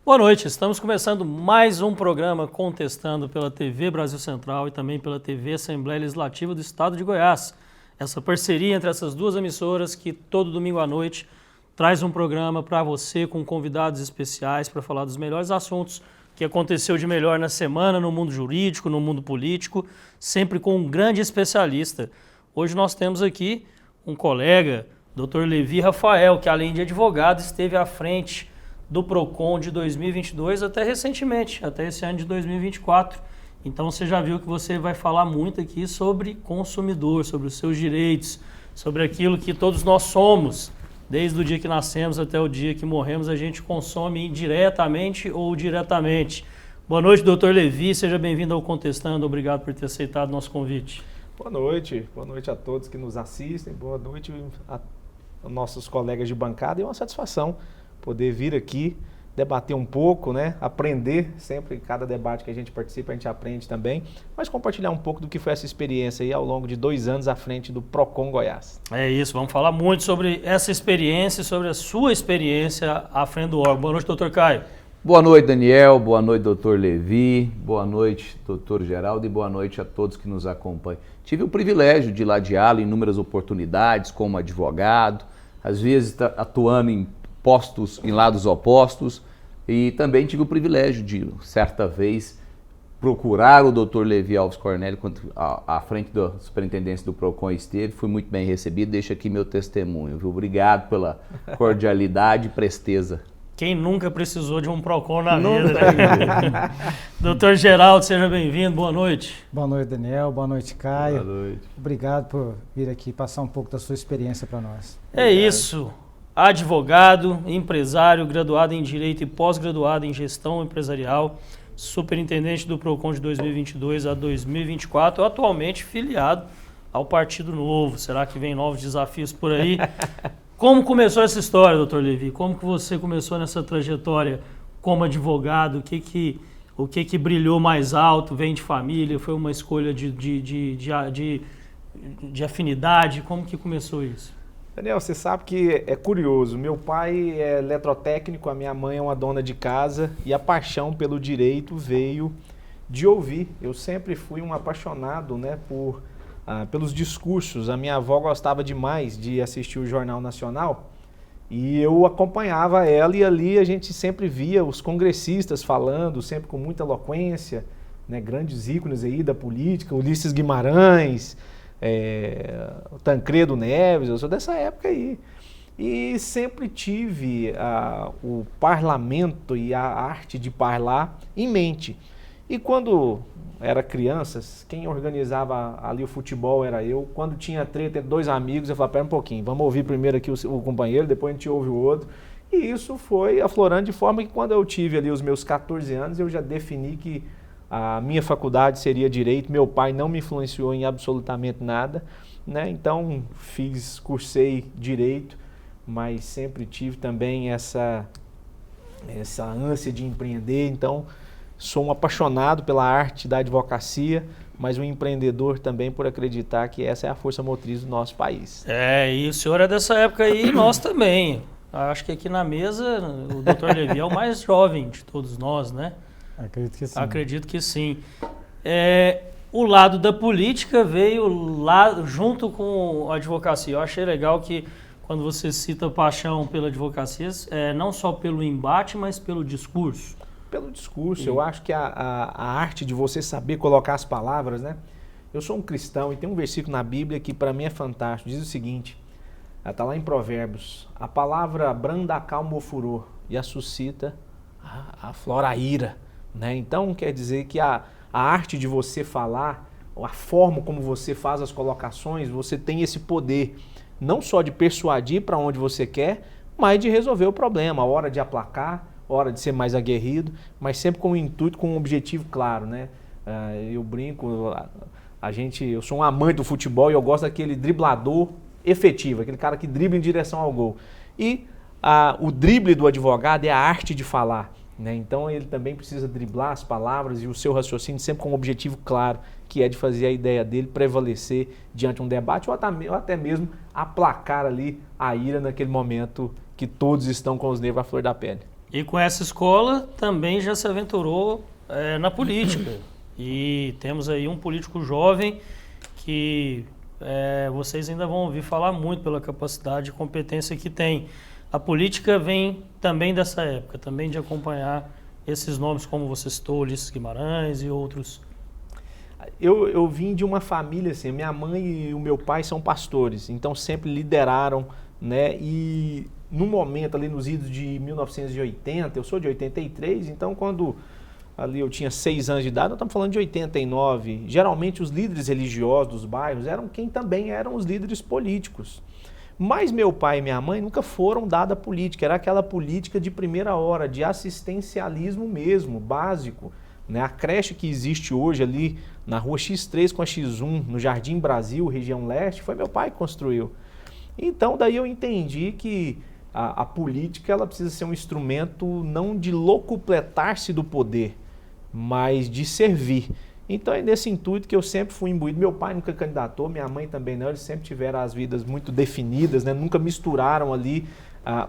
Boa noite, estamos começando mais um programa Contestando pela TV Brasil Central e também pela TV Assembleia Legislativa do Estado de Goiás. Essa parceria entre essas duas emissoras que todo domingo à noite traz um programa para você com convidados especiais para falar dos melhores assuntos que aconteceu de melhor na semana no mundo jurídico, no mundo político, sempre com um grande especialista. Hoje nós temos aqui um colega, Dr. Levi Rafael, que além de advogado esteve à frente do PROCON de 2022 até recentemente, até esse ano de 2024. Então você já viu que você vai falar muito aqui sobre consumidor, sobre os seus direitos, sobre aquilo que todos nós somos. Desde o dia que nascemos até o dia que morremos, a gente consome indiretamente ou diretamente. Boa noite, doutor Levi, seja bem-vindo ao Contestando, obrigado por ter aceitado o nosso convite. Boa noite a todos que nos assistem, boa noite a nossos colegas de bancada e uma satisfação poder vir aqui, debater um pouco, né? Aprender sempre, em cada debate que a gente participa, a gente aprende também, mas compartilhar um pouco do que foi essa experiência aí ao longo de 2 anos à frente do PROCON Goiás. É isso, vamos falar muito sobre essa experiência, sobre a sua experiência à frente do órgão. Boa noite, doutor Caio. Boa noite, Daniel, boa noite, doutor Levi, boa noite, doutor Geraldo e boa noite a todos que nos acompanham. Tive o privilégio de ladeá-lo em inúmeras oportunidades como advogado, às vezes atuando em postos em lados opostos, e também tive o privilégio de, certa vez, procurar o Dr. Levi Alves Cornélio à frente da superintendência do PROCON esteve, fui muito bem recebido, deixo aqui meu testemunho, viu? Obrigado pela cordialidade e presteza. Quem nunca precisou de um PROCON na vida, né? Doutor Geraldo, seja bem-vindo, boa noite. Boa noite, Daniel, boa noite, Caio. Boa noite. Obrigado por vir aqui passar um pouco da sua experiência para nós. É isso. Advogado, empresário, graduado em Direito e pós-graduado em Gestão Empresarial, superintendente do PROCON de 2022 a 2024, atualmente filiado ao Partido Novo. Será que vem novos desafios por aí? Como começou essa história, doutor Levi? Como que você começou nessa trajetória como advogado? O que brilhou mais alto? Vem de família? Foi uma escolha de afinidade? Como que começou isso? Daniel, você sabe que é curioso, meu pai é eletrotécnico, a minha mãe é uma dona de casa e a paixão pelo direito veio de ouvir. Eu sempre fui um apaixonado, né, pelos discursos. A minha avó gostava demais de assistir o Jornal Nacional e eu acompanhava ela e ali a gente sempre via os congressistas falando, sempre com muita eloquência, né, grandes ícones aí da política, Ulisses Guimarães, o Tancredo Neves, eu sou dessa época aí. E sempre tive o parlamento e a arte de parlamentar em mente. E quando era criança, quem organizava ali o futebol era eu. Quando tinha treta entre 2 amigos, eu falava, pera um pouquinho, vamos ouvir primeiro aqui o companheiro, depois a gente ouve o outro. E isso foi aflorando de forma que quando eu tive ali os meus 14 anos, eu já defini que a minha faculdade seria Direito. Meu pai não me influenciou em absolutamente nada, né? Então cursei Direito, mas sempre tive também essa ânsia de empreender. Então sou um apaixonado pela arte da advocacia, mas um empreendedor também por acreditar que essa é a força motriz do nosso país. E o senhor é dessa época aí e nós também. Acho que aqui na mesa o Dr. Levi é o mais jovem de todos nós, né? Acredito que sim. Acredito que sim. O lado da política veio lá junto com a advocacia. Eu achei legal que quando você cita paixão pela advocacia, não só pelo embate, mas pelo discurso. Pelo discurso, eu acho que a arte de você saber colocar as palavras, né? Eu sou um cristão e tem um versículo na Bíblia que para mim é fantástico. Diz o seguinte, está lá em Provérbios: a palavra branda acalma o furor e a suscita aflora a ira. Né? Então quer dizer que a arte de você falar, a forma como você faz as colocações, você tem esse poder não só de persuadir para onde você quer, mas de resolver o problema, a hora de aplacar, a hora de ser mais aguerrido, mas sempre com um intuito, com um objetivo claro, né? Eu brinco, eu sou um amante do futebol e eu gosto daquele driblador efetivo, aquele cara que dribla em direção ao gol. E o drible do advogado é a arte de falar. Né? Então ele também precisa driblar as palavras e o seu raciocínio sempre com um objetivo claro, que é de fazer a ideia dele prevalecer diante de um debate ou até mesmo aplacar ali a ira naquele momento que todos estão com os nervos à flor da pele. E com essa escola também já se aventurou na política. E temos aí um político jovem que vocês ainda vão ouvir falar muito pela capacidade e competência que tem. A política vem também dessa época, também de acompanhar esses nomes como você citou, Ulisses Guimarães e outros. Eu vim de uma família assim, minha mãe e o meu pai são pastores, então sempre lideraram, né? E no momento ali nos idos de 1980, eu sou de 83, então quando ali eu tinha 6 anos de idade, nós estamos falando de 89, geralmente os líderes religiosos dos bairros eram quem também eram os líderes políticos. Mas meu pai e minha mãe nunca foram dados a política, era aquela política de primeira hora, de assistencialismo mesmo, básico. Né? A creche que existe hoje ali na rua X3 com a X1, no Jardim Brasil, região leste, foi meu pai que construiu. Então daí eu entendi que a política ela precisa ser um instrumento não de locupletar-se do poder, mas de servir. Então é nesse intuito que eu sempre fui imbuído. Meu pai nunca candidatou, minha mãe também não, eles sempre tiveram as vidas muito definidas, né? Nunca misturaram ali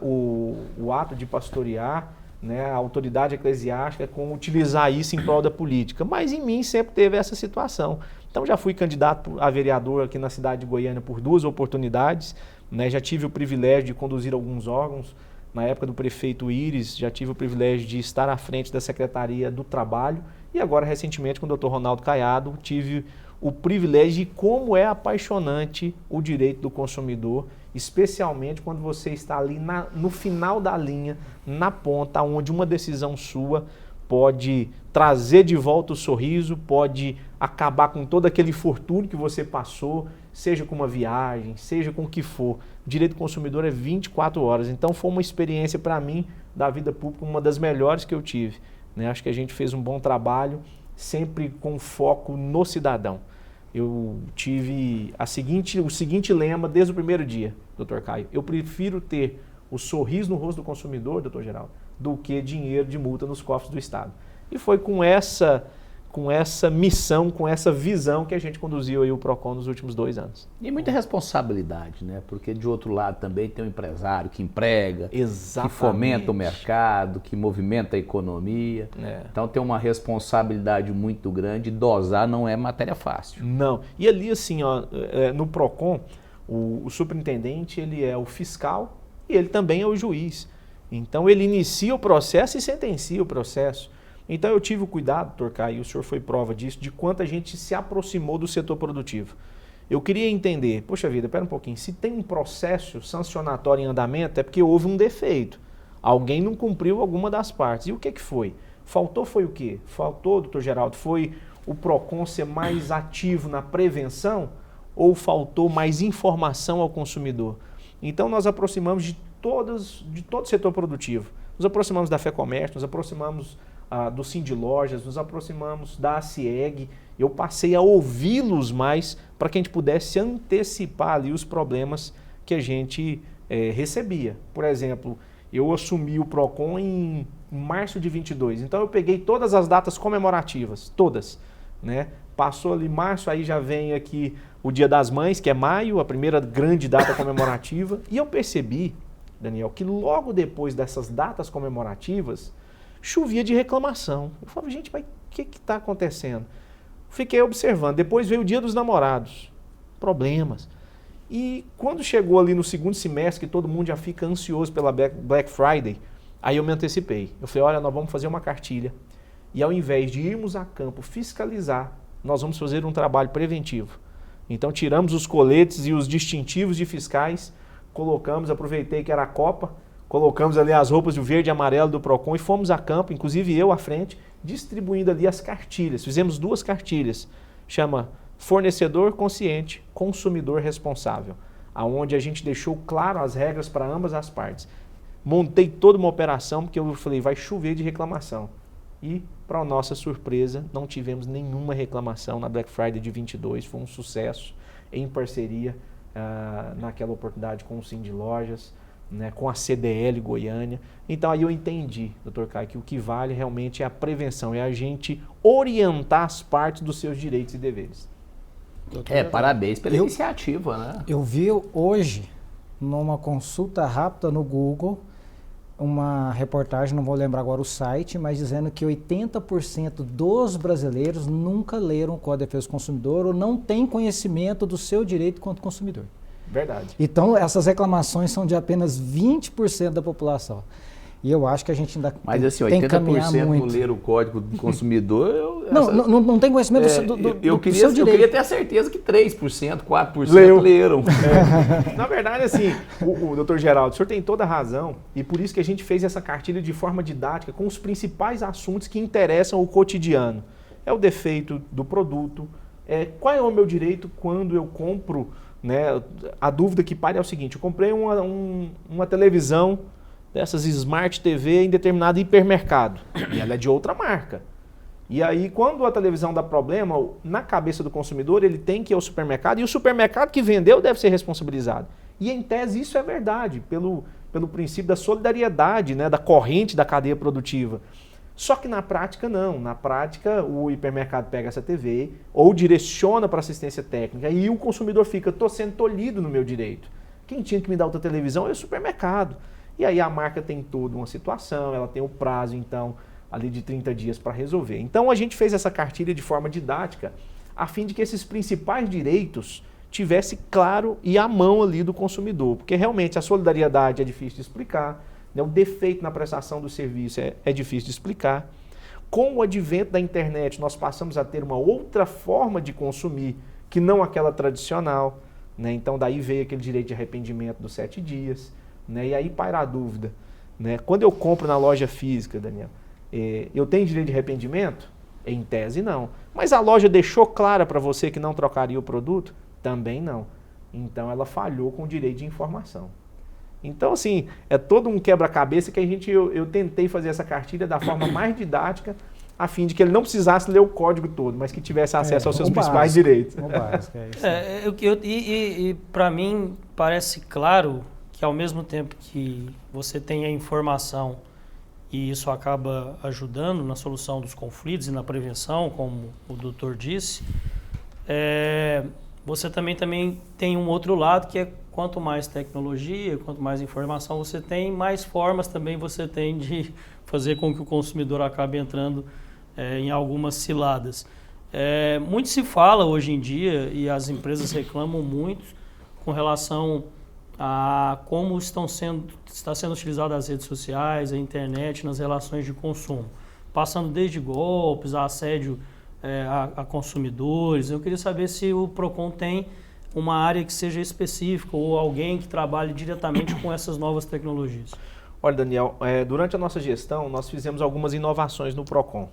o ato de pastorear, né, a autoridade eclesiástica com utilizar isso em prol da política. Mas em mim sempre teve essa situação. Então já fui candidato a vereador aqui na cidade de Goiânia por 2 oportunidades, né? Já tive o privilégio de conduzir alguns órgãos. Na época do prefeito Íris, já tive o privilégio de estar à frente da Secretaria do Trabalho e agora recentemente com o Dr. Ronaldo Caiado tive o privilégio de como é apaixonante o direito do consumidor, especialmente quando você está ali no final da linha, na ponta, onde uma decisão sua pode trazer de volta o sorriso, pode acabar com todo aquele infortúnio que você passou, seja com uma viagem, seja com o que for. O direito do consumidor é 24 horas, então foi uma experiência para mim da vida pública, uma das melhores que eu tive. Né? Acho que a gente fez um bom trabalho, sempre com foco no cidadão. Eu tive o seguinte lema desde o primeiro dia, Dr. Caio. Eu prefiro ter o sorriso no rosto do consumidor, Dr. Geraldo, do que dinheiro de multa nos cofres do Estado. E foi com essa missão, com essa visão que a gente conduziu aí o PROCON nos últimos 2 anos. E muita responsabilidade, né? Porque de outro lado também tem um empresário que emprega, exatamente, que fomenta o mercado, que movimenta a economia. Então tem uma responsabilidade muito grande, dosar não é matéria fácil. Não. E ali assim, ó, no PROCON, o superintendente ele é o fiscal e ele também é o juiz. Então ele inicia o processo e sentencia o processo. Então eu tive o cuidado, Dr. Caio, e o senhor foi prova disso, de quanto a gente se aproximou do setor produtivo. Eu queria entender, poxa vida, espera um pouquinho, se tem um processo sancionatório em andamento é porque houve um defeito. Alguém não cumpriu alguma das partes. E o que foi? Faltou foi o quê? Faltou, doutor Geraldo, foi o PROCON ser mais ativo na prevenção ou faltou mais informação ao consumidor? Então nós aproximamos de todo o setor produtivo. Nos aproximamos da FEComércio, nos aproximamos do Sindlojas, nos aproximamos da ACIEG. Eu passei a ouvi-los mais para que a gente pudesse antecipar ali os problemas que a gente recebia. Por exemplo, eu assumi o PROCON em março de 22, então eu peguei todas as datas comemorativas, todas, né? Passou ali março, aí já vem aqui o Dia das Mães, que é maio, a primeira grande data comemorativa, e eu percebi, Daniel, que logo depois dessas datas comemorativas, chovia de reclamação. Eu falava, gente, mas o que está acontecendo? Fiquei observando. Depois veio o Dia dos Namorados. Problemas. E quando chegou ali no segundo semestre, que todo mundo já fica ansioso pela Black Friday, aí eu me antecipei. Eu falei, olha, nós vamos fazer uma cartilha. E ao invés de irmos a campo fiscalizar, nós vamos fazer um trabalho preventivo. Então tiramos os coletes e os distintivos de fiscais, colocamos, aproveitei que era a Copa, colocamos ali as roupas de verde e amarelo do PROCON e fomos a campo, inclusive eu à frente, distribuindo ali as cartilhas. Fizemos 2 cartilhas, chama Fornecedor Consciente, Consumidor Responsável, aonde a gente deixou claro as regras para ambas as partes. Montei toda uma operação, porque eu falei, vai chover de reclamação. E, para nossa surpresa, não tivemos nenhuma reclamação na Black Friday de 22, foi um sucesso, em parceria naquela oportunidade com o Sindlojas, né, com a CDL Goiânia. Então aí eu entendi, doutor Caio, que o que vale realmente é a prevenção, é a gente orientar as partes dos seus direitos e deveres. Parabéns pela iniciativa, né? Eu vi hoje, numa consulta rápida no Google, uma reportagem, não vou lembrar agora o site, mas dizendo que 80% dos brasileiros nunca leram o Código de Defesa do Consumidor ou não têm conhecimento do seu direito quanto consumidor. Verdade. Então, essas reclamações são de apenas 20% da população. E eu acho que a gente ainda Mas assim, tem que caminhar 80% muito. ler o Código do Consumidor... Não tem conhecimento do seu direito. Eu queria ter a certeza que 3%, 4% leram. Na verdade, assim, o doutor Geraldo, o senhor tem toda a razão, e por isso que a gente fez essa cartilha de forma didática com os principais assuntos que interessam o cotidiano. É o defeito do produto, qual é o meu direito quando eu compro, né? A dúvida que paira é o seguinte, eu comprei uma televisão dessas Smart TV em determinado hipermercado, e ela é de outra marca. E aí, quando a televisão dá problema, na cabeça do consumidor, ele tem que ir ao supermercado, e o supermercado que vendeu deve ser responsabilizado. E, em tese, isso é verdade, pelo princípio da solidariedade, né, da corrente da cadeia produtiva. Só que na prática, não. Na prática, o hipermercado pega essa TV ou direciona para assistência técnica, e o consumidor fica, estou sendo tolhido no meu direito. Quem tinha que me dar outra televisão é o supermercado. E aí a marca tem toda uma situação, ela tem o prazo, então, ali de 30 dias para resolver. Então a gente fez essa cartilha de forma didática, a fim de que esses principais direitos tivesse claro e à mão ali do consumidor, porque realmente a solidariedade é difícil de explicar, né? O defeito na prestação do serviço é difícil de explicar. Com o advento da internet, nós passamos a ter uma outra forma de consumir, que não aquela tradicional, né? Então daí veio aquele direito de arrependimento dos 7 dias, né? E aí paira a dúvida, né? Quando eu compro na loja física, Daniel, eu tenho direito de arrependimento? Em tese, não. Mas a loja deixou clara para você que não trocaria o produto? Também não. Então ela falhou com o direito de informação. Então, assim, é todo um quebra-cabeça que eu tentei fazer essa cartilha da forma mais didática, a fim de que ele não precisasse ler o código todo, mas que tivesse acesso aos seus principais direitos. O básico, é isso. E para mim parece claro que ao mesmo tempo que você tem a informação e isso acaba ajudando na solução dos conflitos e na prevenção, como o doutor disse, você também tem um outro lado que é quanto mais tecnologia, quanto mais informação você tem, mais formas também você tem de fazer com que o consumidor acabe entrando em algumas ciladas. Muito se fala hoje em dia e as empresas reclamam muito com relação a como está sendo utilizadas as redes sociais, a internet nas relações de consumo, passando desde golpes, a assédio a consumidores. Eu queria saber se o PROCON tem uma área que seja específica ou alguém que trabalhe diretamente com essas novas tecnologias. Olha, Daniel, durante a nossa gestão, nós fizemos algumas inovações no PROCON.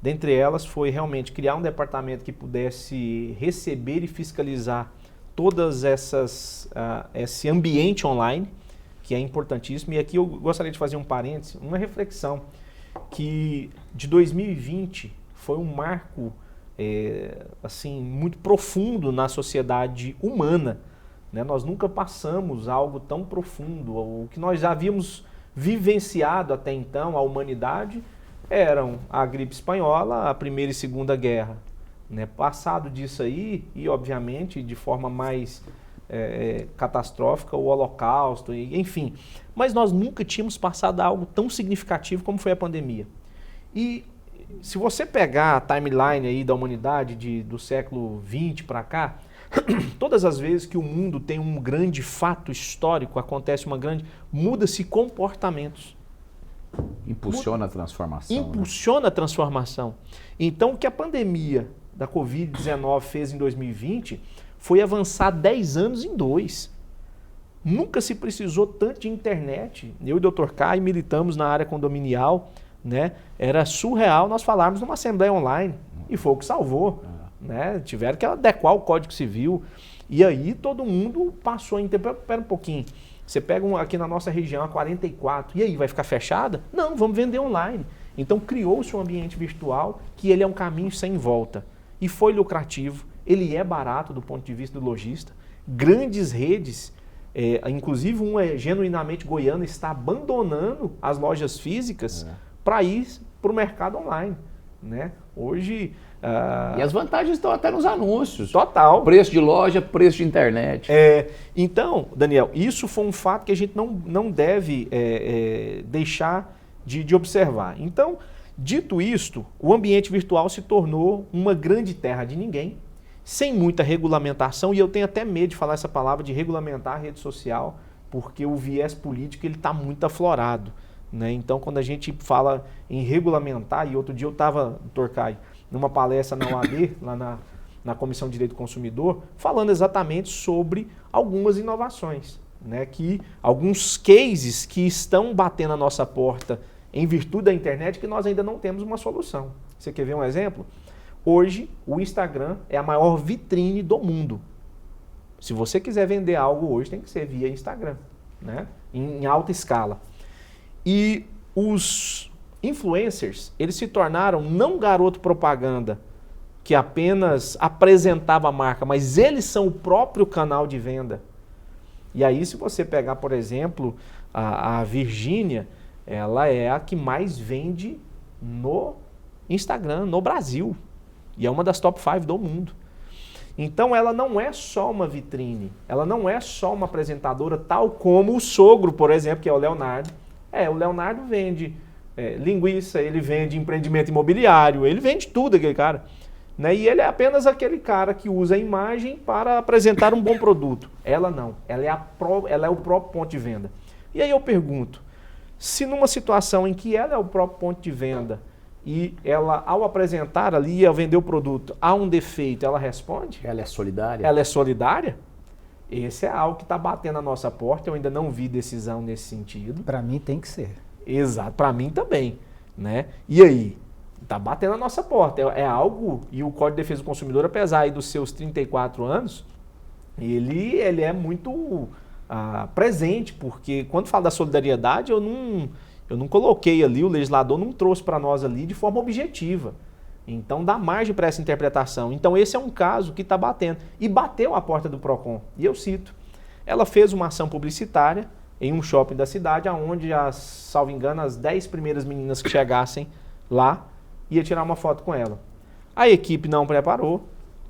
Dentre elas foi realmente criar um departamento que pudesse receber e fiscalizar todas esse ambiente online, que é importantíssimo. E aqui eu gostaria de fazer um parênteses, uma reflexão, que de 2020 foi um marco assim, muito profundo na sociedade humana, né? Nós nunca passamos algo tão profundo. O que nós já havíamos vivenciado até então, a humanidade, eram a gripe espanhola, a Primeira e Segunda Guerra. Né? Passado disso aí, e obviamente de forma mais catastrófica, o Holocausto, enfim. Mas nós nunca tínhamos passado algo tão significativo como foi a pandemia. E se você pegar a timeline aí da humanidade do século XX para cá, todas as vezes que o mundo tem um grande fato histórico, acontece muda-se comportamentos. Impulsiona a transformação. Impulsiona a transformação. Então, o que a pandemia da Covid-19 fez em 2020 foi avançar 10 anos em 2. Nunca se precisou tanto de internet. Eu e o Dr. Caio militamos na área condominial, né? Era surreal nós falarmos numa assembleia online, e foi o que salvou. Né? Tiveram que adequar o Código Civil, e aí todo mundo passou a entender. Espera um pouquinho, você pega aqui na nossa região a 44, e aí vai ficar fechada? Não, vamos vender online. Então criou-se um ambiente virtual que ele é um caminho sem volta, e foi lucrativo, ele é barato do ponto de vista do lojista. Grandes redes, inclusive uma genuinamente goiana, está abandonando as lojas físicas para ir para o mercado online. né? Hoje... E as vantagens estão até nos anúncios. Total. Preço de loja, preço de internet. Então, Daniel, isso foi um fato que a gente não deve deixar de observar. Então, dito isto, o ambiente virtual se tornou uma grande terra de ninguém, sem muita regulamentação, e eu tenho até medo de falar essa palavra de regulamentar a rede social, porque o viés político está muito aflorado, né? Então, quando a gente fala em regulamentar, e outro dia eu estava, Torcai, numa palestra na OAB, lá na Comissão de Direito do Consumidor, falando exatamente sobre algumas inovações, né? Que alguns cases que estão batendo a nossa porta em virtude da internet que nós ainda não temos uma solução. Você quer ver um exemplo? Hoje, o Instagram é a maior vitrine do mundo. Se você quiser vender algo hoje, tem que ser via Instagram, né? Em alta escala. E os influencers, eles se tornaram não garoto propaganda que apenas apresentava a marca, mas eles são o próprio canal de venda. E aí, se você pegar, por exemplo, a Virgínia, ela é a que mais vende no Instagram, no Brasil. E é uma das top 5 do mundo. Então ela não é só uma vitrine, ela não é só uma apresentadora, tal como o sogro, por exemplo, que é o Leonardo. O Leonardo vende linguiça, ele vende empreendimento imobiliário, ele vende tudo, aquele cara. Né? E ele é apenas aquele cara que usa a imagem para apresentar um bom produto. Ela não, ela é o próprio ponto de venda. E aí eu pergunto, se numa situação em que ela é o próprio ponto de venda e ela, ao apresentar ali, ao vender o produto, há um defeito, ela responde? Ela é solidária? Ela é solidária? Esse é algo que está batendo a nossa porta, eu ainda não vi decisão nesse sentido. Para mim tem que ser. Exato, para mim também. Né? E aí? Está batendo a nossa porta. É algo, e o Código de Defesa do Consumidor, apesar aí dos seus 34 anos, ele é muito presente, porque quando fala da solidariedade, eu não coloquei ali, o legislador não trouxe para nós ali de forma objetiva. Então dá margem para essa interpretação. Então esse é um caso que está batendo. E bateu a porta do PROCON. E eu cito, ela fez uma ação publicitária em um shopping da cidade, onde, salvo engano, as 10 primeiras meninas que chegassem lá, ia tirar uma foto com ela. A equipe não preparou,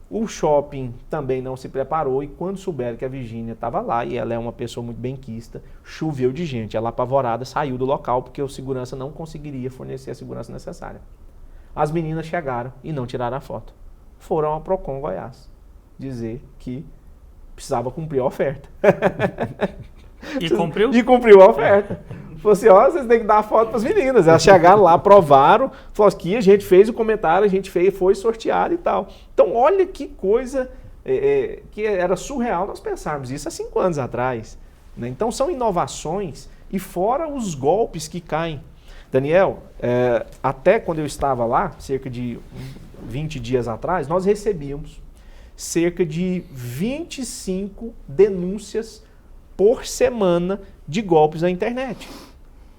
o shopping também não se preparou, e quando souberam que a Virgínia estava lá, e ela é uma pessoa muito benquista, choveu de gente. Ela, apavorada, saiu do local, porque o segurança não conseguiria fornecer a segurança necessária. As meninas chegaram e não tiraram a foto. Foram ao PROCON Goiás dizer que precisava cumprir a oferta. E cumpriu? E cumpriu a oferta. Falou assim, vocês têm que dar a foto para as meninas. Elas chegaram lá, aprovaram, falaram que a gente fez o comentário, a gente foi sorteado e tal. Então, olha que coisa que era surreal nós pensarmos isso há 5 anos atrás. Né? Então, são inovações e fora os golpes que caem. Daniel, até quando eu estava lá, cerca de 20 dias atrás, nós recebíamos cerca de 25 denúncias por semana de golpes na internet.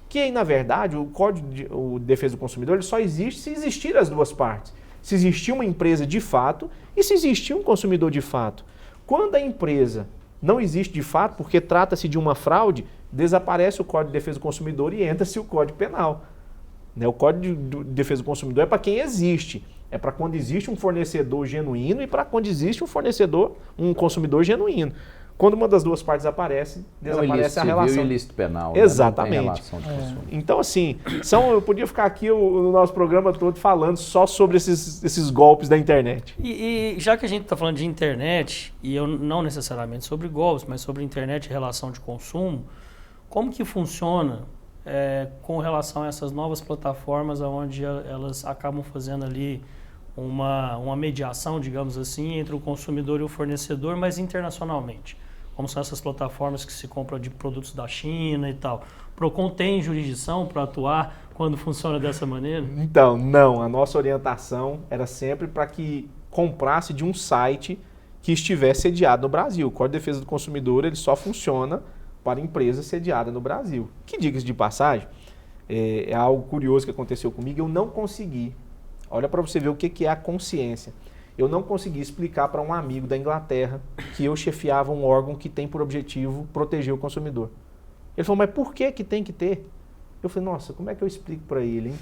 Que aí, na verdade, o Código de Defesa do Consumidor ele só existe se existir as duas partes. Se existir uma empresa de fato e se existir um consumidor de fato. Quando a empresa não existe de fato, porque trata-se de uma fraude, desaparece o Código de Defesa do Consumidor e entra-se o Código Penal. Né? O Código de Defesa do Consumidor é para quem existe. É para quando existe um fornecedor genuíno e para quando existe um consumidor genuíno. Quando uma das duas partes desaparece a relação. E o ilícito penal. Exatamente. Né? Então, assim, eu podia ficar aqui no nosso programa todo falando só sobre esses golpes da internet. E já que a gente está falando de internet, e eu não necessariamente sobre golpes, mas sobre internet e relação de consumo, como que funciona com relação a essas novas plataformas onde elas acabam fazendo ali uma mediação, digamos assim, entre o consumidor e o fornecedor, mas internacionalmente? Como são essas plataformas que se compram de produtos da China e tal? O PROCON tem jurisdição para atuar quando funciona dessa maneira? Então, não. A nossa orientação era sempre para que comprasse de um site que estivesse sediado no Brasil. O Código de Defesa do Consumidor ele só funciona para empresa sediada no Brasil. Que, diga-se de passagem, é algo curioso que aconteceu comigo. Eu não consegui. Olha para você ver o que é a consciência. Eu não consegui explicar para um amigo da Inglaterra que eu chefiava um órgão que tem por objetivo proteger o consumidor. Ele falou, mas por que tem que ter? Eu falei, nossa, como é que eu explico para ele, hein?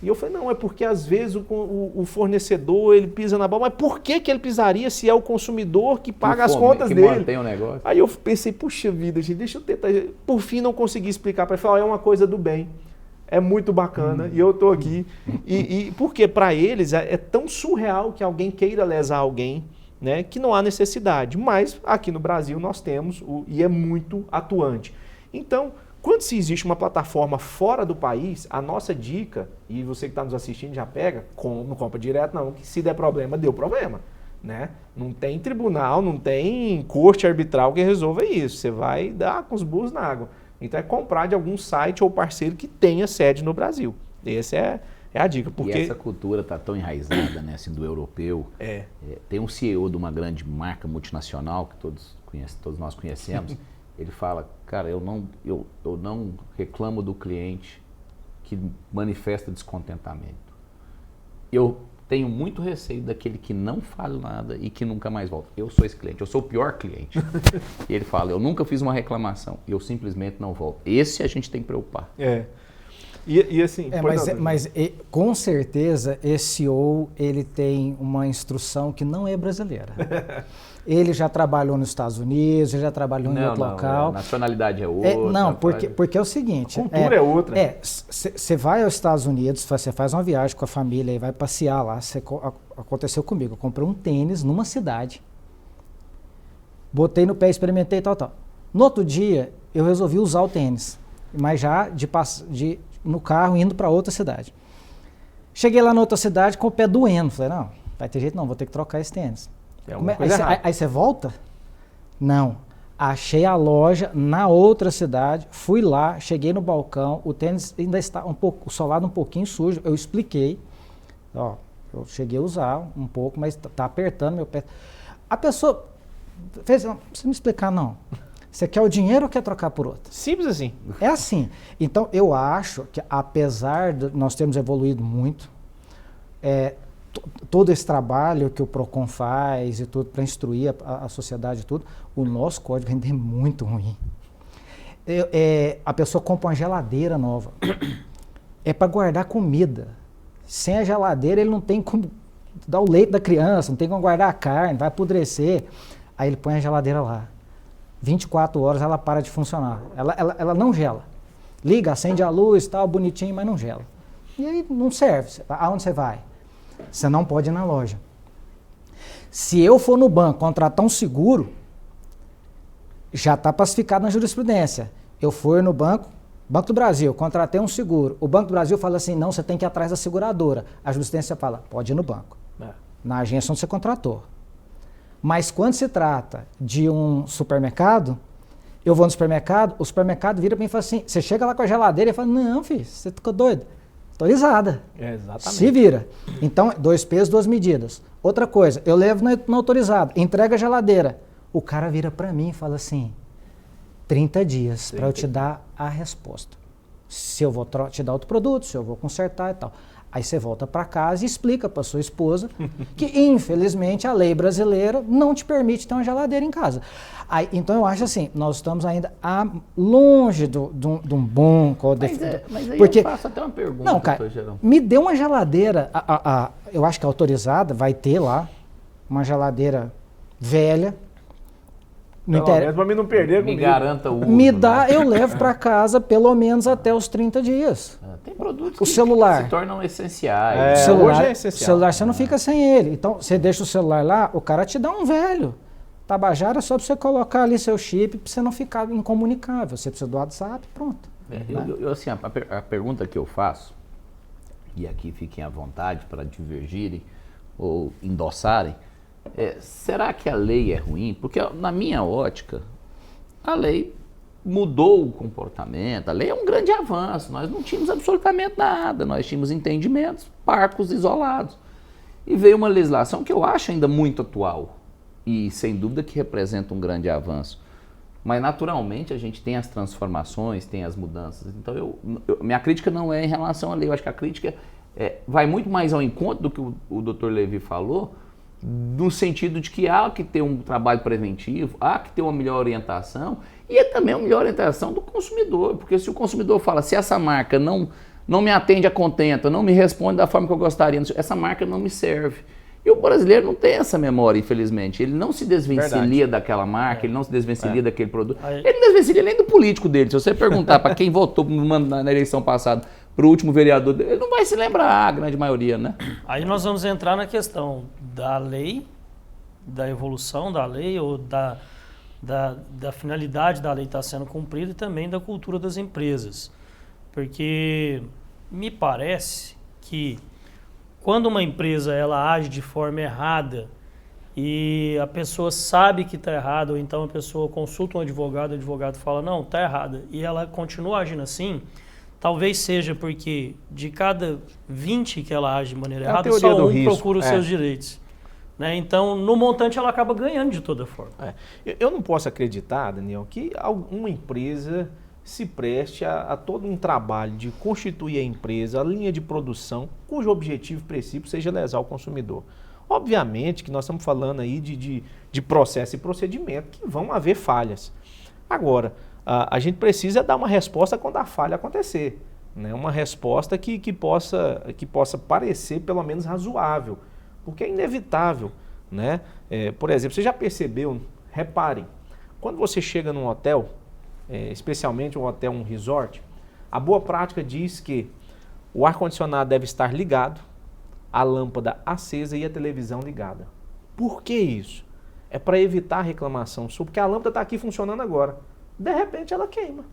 E eu falei, não, é porque às vezes o fornecedor, ele pisa na bola. Mas por que ele pisaria se é o consumidor que paga as contas que dele? Mantém o negócio. Aí eu pensei, puxa vida, gente, deixa eu tentar. Por fim, não consegui explicar para ele. Falei, é uma coisa do bem. É muito bacana e eu tô aqui. E porque para eles é tão surreal que alguém queira lesar alguém, né, que não há necessidade. Mas aqui no Brasil nós temos, e é muito atuante. Então, quando se existe uma plataforma fora do país, a nossa dica, e você que está nos assistindo já pega, não compra direto não, que se der problema, deu problema. Né? Não tem tribunal, não tem corte arbitral que resolva isso. Você vai dar com os burros na água. Então é comprar de algum site ou parceiro que tenha sede no Brasil. Essa é a dica. Porque... E essa cultura está tão enraizada, né, assim, do europeu. Tem um CEO de uma grande marca multinacional que todos nós conhecemos. Ele fala, cara, eu não reclamo do cliente que manifesta descontentamento. Eu tenho muito receio daquele que não fala nada e que nunca mais volta. Eu sou esse cliente, eu sou o pior cliente. E ele fala, eu nunca fiz uma reclamação, eu simplesmente não volto. Esse a gente tem que preocupar. E assim... Mas com certeza esse CEO, ele tem uma instrução que não é brasileira. Ele já trabalhou nos Estados Unidos, ele já trabalhou em outro local. A nacionalidade é outra. Porque é o seguinte... A cultura é outra. Você vai aos Estados Unidos, você faz uma viagem com a família e vai passear lá. Aconteceu comigo, eu comprei um tênis numa cidade, botei no pé, experimentei e tal. No outro dia, eu resolvi usar o tênis, mas já no carro indo para outra cidade. Cheguei lá na outra cidade com o pé doendo. Falei, não, vai ter jeito não, vou ter que trocar esse tênis. Aí você volta? Não. Achei a loja na outra cidade, fui lá, cheguei no balcão, o tênis ainda está o solado um pouquinho sujo. Eu expliquei, eu cheguei a usar um pouco, mas tá apertando meu pé. A pessoa fez, não precisa me explicar não. Você quer o dinheiro ou quer trocar por outro? Simples assim. É assim. Então, eu acho que, apesar de nós termos evoluído muito, todo esse trabalho que o PROCON faz e tudo para instruir a sociedade e tudo, o nosso código ainda é muito ruim. A pessoa compra uma geladeira nova. É para guardar comida. Sem a geladeira, ele não tem como dar o leite da criança, não tem como guardar a carne, vai apodrecer. Aí ele põe a geladeira lá. 24 horas ela para de funcionar. Ela não gela. Liga, acende a luz, tal, bonitinho, mas não gela. E aí não serve. Aonde você vai? Você não pode ir na loja. Se eu for no banco contratar um seguro, já está pacificado na jurisprudência. Eu fui no Banco do Brasil, contratei um seguro. O Banco do Brasil fala assim, não, você tem que ir atrás da seguradora. A jurisprudência fala, pode ir no banco. Na agência onde você contratou. Mas quando se trata de um supermercado, eu vou no supermercado, o supermercado vira para mim e fala assim, você chega lá com a geladeira e fala, não, filho, você ficou doido? Autorizada. Exatamente. Se vira. Então, 2 pesos, 2 medidas. Outra coisa, eu levo no autorizado, entrega a geladeira. O cara vira para mim e fala assim, 30 dias para eu te dar a resposta. Se eu vou te dar outro produto, se eu vou consertar e tal. Aí você volta para casa e explica para sua esposa que, infelizmente, a lei brasileira não te permite ter uma geladeira em casa. Então, eu acho assim, nós estamos ainda longe de um bom código. Mas aí porque, eu faço até uma pergunta, não, cara, me dê uma geladeira, eu acho que autorizada, vai ter lá, uma geladeira velha. Para mim não perder me garanta o uso, me dá, né? eu levo para casa pelo menos até os 30 dias. Tem produtos que se tornam essenciais. Hoje é essencial. O celular você não fica sem ele. Então você deixa o celular lá, o cara te dá um velho. Tabajara é só para você colocar ali seu chip para você não ficar incomunicável. Você precisa do WhatsApp, pronto. Assim, a pergunta que eu faço, e aqui fiquem à vontade para divergirem ou endossarem, será que a lei é ruim? Porque na minha ótica, a lei mudou o comportamento, a lei é um grande avanço, nós não tínhamos absolutamente nada, nós tínhamos entendimentos parcos, isolados. E veio uma legislação que eu acho ainda muito atual e sem dúvida que representa um grande avanço. Mas naturalmente a gente tem as transformações, tem as mudanças. Então minha crítica não é em relação à lei, eu acho que a crítica vai muito mais ao encontro do que o Dr. Levi falou, no sentido de que há que ter um trabalho preventivo, há que ter uma melhor orientação e também uma melhor orientação do consumidor, porque se o consumidor fala, se essa marca não não me atende a contento, não me responde da forma que eu gostaria. Essa marca não me serve. E o brasileiro não tem essa memória, infelizmente. Ele não se desvencilha daquela marca, ele não se desvencilha daquele produto. Ele não desvencilha nem do político dele. Se você perguntar para quem votou na eleição passada para o último vereador, ele não vai se lembrar, a grande maioria, né? Aí nós vamos entrar na questão da lei, da evolução da lei ou da finalidade da lei estar sendo cumprida e também da cultura das empresas. Porque me parece que quando uma empresa ela age de forma errada e a pessoa sabe que está errada, ou então a pessoa consulta um advogado, o advogado fala, não, está errada, e ela continua agindo assim, talvez seja porque de cada 20 que ela age de maneira errada, só um procura os seus direitos. Né? Então, no montante, ela acaba ganhando de toda forma. Eu não posso acreditar, Daniel, que uma empresa se preste a todo um trabalho de constituir a empresa, a linha de produção, cujo objetivo princípio seja lesar o consumidor. Obviamente que nós estamos falando aí de processo e procedimento que vão haver falhas. Agora, a gente precisa dar uma resposta quando a falha acontecer, né? Uma resposta que possa parecer pelo menos razoável, porque é inevitável, né? Por exemplo, você já percebeu, reparem, quando você chega num hotel, especialmente um hotel, um resort, a boa prática diz que o ar-condicionado deve estar ligado, a lâmpada acesa e a televisão ligada. Por que isso? É para evitar a reclamação sua, porque a lâmpada está aqui funcionando agora. De repente ela queima.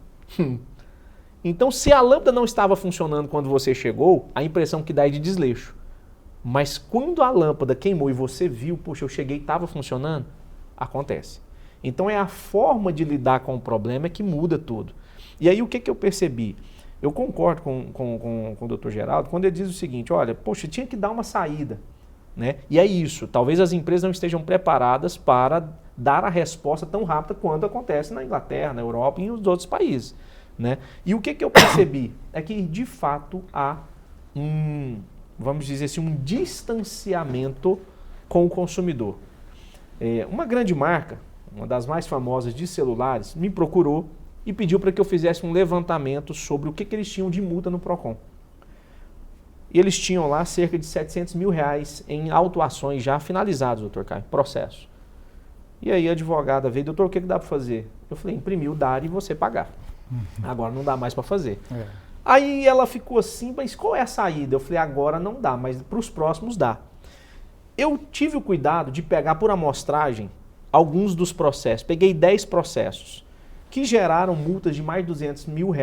Então, se a lâmpada não estava funcionando quando você chegou, a impressão que dá é de desleixo. Mas quando a lâmpada queimou e você viu, poxa, eu cheguei e estava funcionando, acontece. Então é a forma de lidar com o problema que muda tudo. E aí o que eu percebi? Eu concordo com o Dr. Geraldo quando ele diz o seguinte, olha, poxa, tinha que dar uma saída. Né? E é isso, talvez as empresas não estejam preparadas para dar a resposta tão rápida quanto acontece na Inglaterra, na Europa e nos outros países. Né? E o que eu percebi? É que de fato há vamos dizer assim, um distanciamento com o consumidor. Uma grande marca, uma das mais famosas de celulares, me procurou e pediu para que eu fizesse um levantamento sobre o que eles tinham de multa no Procon. E eles tinham lá cerca de R$700 mil em autuações já finalizadas, doutor Caio, processo. E aí a advogada veio, doutor, o que dá para fazer? Eu falei, imprimir o DARE e você pagar. Agora não dá mais para fazer. Aí ela ficou assim, mas qual é a saída? Eu falei, agora não dá, mas para os próximos dá. Eu tive o cuidado de pegar por amostragem alguns dos processos. Peguei 10 processos que geraram multas de mais de R$200 mil,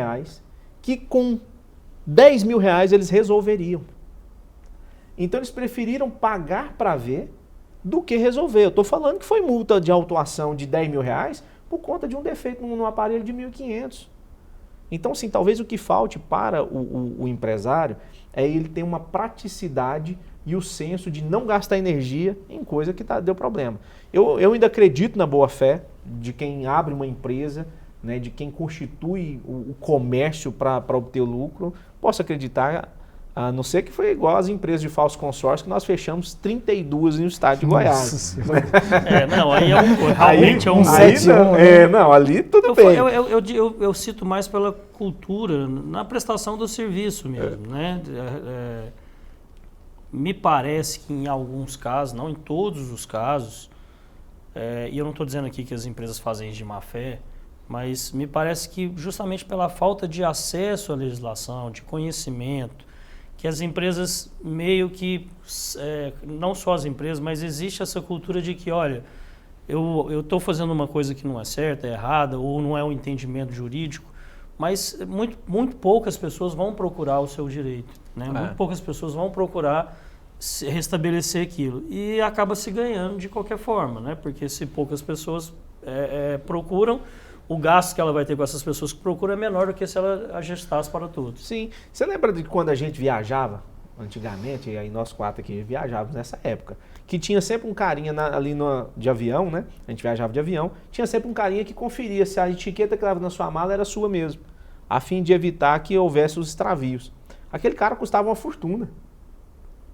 que com R$10 mil eles resolveriam. Então eles preferiram pagar para ver do que resolver. Eu estou falando que foi multa de autuação de R$10 mil por conta de um defeito no aparelho de R$1.500. Então, sim, talvez o que falte para o empresário é ele ter uma praticidade e o senso de não gastar energia em coisa que deu problema. Eu ainda acredito na boa-fé de quem abre uma empresa, né, de quem constitui o comércio para obter lucro. Posso acreditar, a não ser que foi igual às empresas de falso consórcio, que nós fechamos 32 no estado de Goiás. Não, aí realmente é um... Não, ali tudo bem. Eu cito mais pela cultura, na prestação do serviço mesmo, né? Me parece que em alguns casos, não em todos os casos, e eu não estou dizendo aqui que as empresas fazem isso de má fé, mas me parece que justamente pela falta de acesso à legislação, de conhecimento, que as empresas meio que, não só as empresas, mas existe essa cultura de que, olha, eu estou fazendo uma coisa que não é certa, é errada, ou não é um entendimento jurídico, mas muito poucas pessoas vão procurar o seu direito, né? Muito poucas pessoas vão procurar restabelecer aquilo e acaba se ganhando de qualquer forma, né? Porque se poucas pessoas procuram, o gasto que ela vai ter com essas pessoas que procuram é menor do que se ela ajustasse para todos. Sim. Você lembra de quando a gente viajava, antigamente, e aí nós 4 aqui viajávamos nessa época, que tinha sempre um carinha de avião, né? A gente viajava de avião, tinha sempre um carinha que conferia se a etiqueta que estava na sua mala era sua mesmo, a fim de evitar que houvesse os extravios. Aquele cara custava uma fortuna.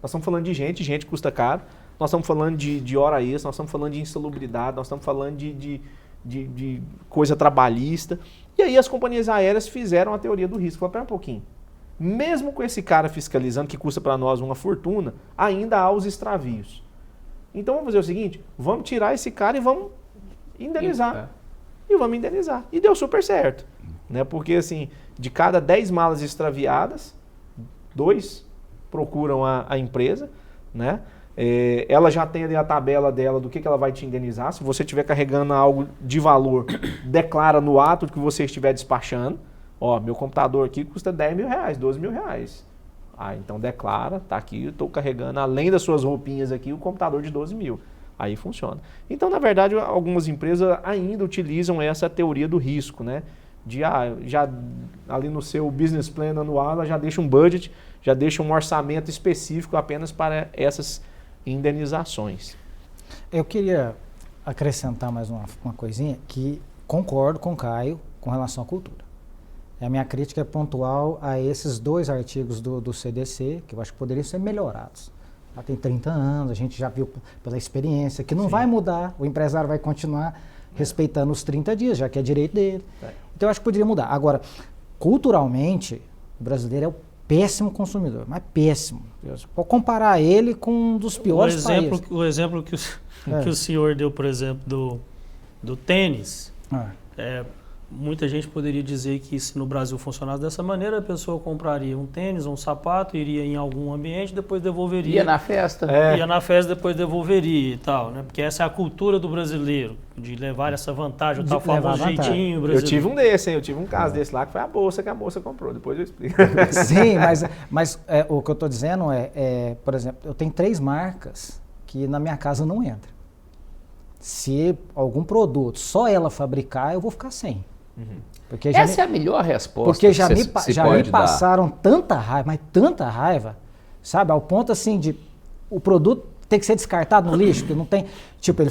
Nós estamos falando de gente custa caro, nós estamos falando de hora extra, nós estamos falando de insalubridade, nós estamos falando de coisa trabalhista. E aí as companhias aéreas fizeram a teoria do risco. Falaram, pera um pouquinho, Mesmo com esse cara fiscalizando, que custa para nós uma fortuna, ainda há os extravios. Então vamos fazer o seguinte, vamos tirar esse cara e vamos indenizar. E vamos indenizar. E deu super certo. Né? Porque assim, de cada 10 malas extraviadas, 2 procuram a empresa, né? Ela já tem ali a tabela dela do que ela vai te indenizar. Se você estiver carregando algo de valor, declara no ato que você estiver despachando. Ó, meu computador aqui custa 10 mil reais, 12 mil reais. Ah, então declara, tá aqui, eu estou carregando, além das suas roupinhas aqui, o computador de 12 mil. Aí funciona. Então, na verdade, algumas empresas ainda utilizam essa teoria do risco, né? Já ali no seu business plan anual, ela já deixa um budget, já deixa um orçamento específico apenas para essas indenizações. Eu queria acrescentar mais uma coisinha, que concordo com o Caio com relação à cultura. A minha crítica é pontual a esses 2 artigos do CDC, que eu acho que poderiam ser melhorados. Já tem 30 anos, a gente já viu pela experiência que não vai mudar, o empresário vai continuar respeitando os 30 dias, já que é direito dele. Então eu acho que poderia mudar. Agora, culturalmente, o brasileiro é o péssimo consumidor, mas péssimo. Vou comparar ele com um dos piores países. O exemplo que o senhor deu, por exemplo, do tênis, muita gente poderia dizer que se no Brasil funcionasse dessa maneira, a pessoa compraria um tênis, um sapato, iria em algum ambiente, depois devolveria. Ia na festa. Ia na festa, depois devolveria e tal, né? Porque essa é a cultura do brasileiro, de levar essa vantagem, o tal famoso jeitinho brasileiro. Eu tive um desse, hein? Eu tive um caso desse lá, que foi a bolsa que a moça comprou, depois eu explico. Sim, mas o que eu estou dizendo por exemplo, eu tenho 3 marcas que na minha casa não entram. Se algum produto só ela fabricar, eu vou ficar sem. Porque Essa é a melhor resposta. Porque já me passaram tanta raiva, mas tanta raiva, sabe? Ao ponto assim de o produto ter que ser descartado no lixo, que não tem. Tipo,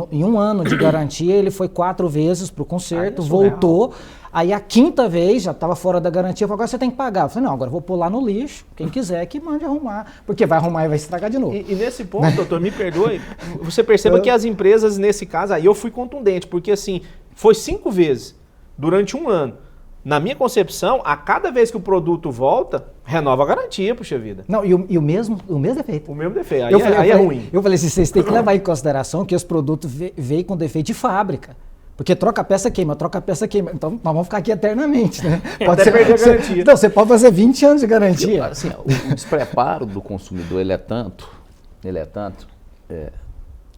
em 1 ano de garantia, ele foi 4 vezes para o conserto, voltou. Aí a 5ª vez, já estava fora da garantia, falou, agora você tem que pagar. Eu falei, não, agora eu vou pular no lixo, quem quiser que mande arrumar, porque vai arrumar e vai estragar de novo. E nesse ponto, doutor, me perdoe, você perceba que as empresas, nesse caso, aí eu fui contundente, porque assim, foi 5 vezes durante 1 ano. Na minha concepção, a cada vez que o produto volta, renova a garantia, puxa vida. Não, e o mesmo defeito. O mesmo defeito, aí é ruim. Eu falei assim, vocês têm que levar em consideração que esse produto veio com defeito de fábrica. Porque troca a peça queima, então nós vamos ficar aqui eternamente, né? Pode perder a garantia. Então, você pode fazer 20 anos de garantia. Assim, o despreparo do consumidor, ele é tanto,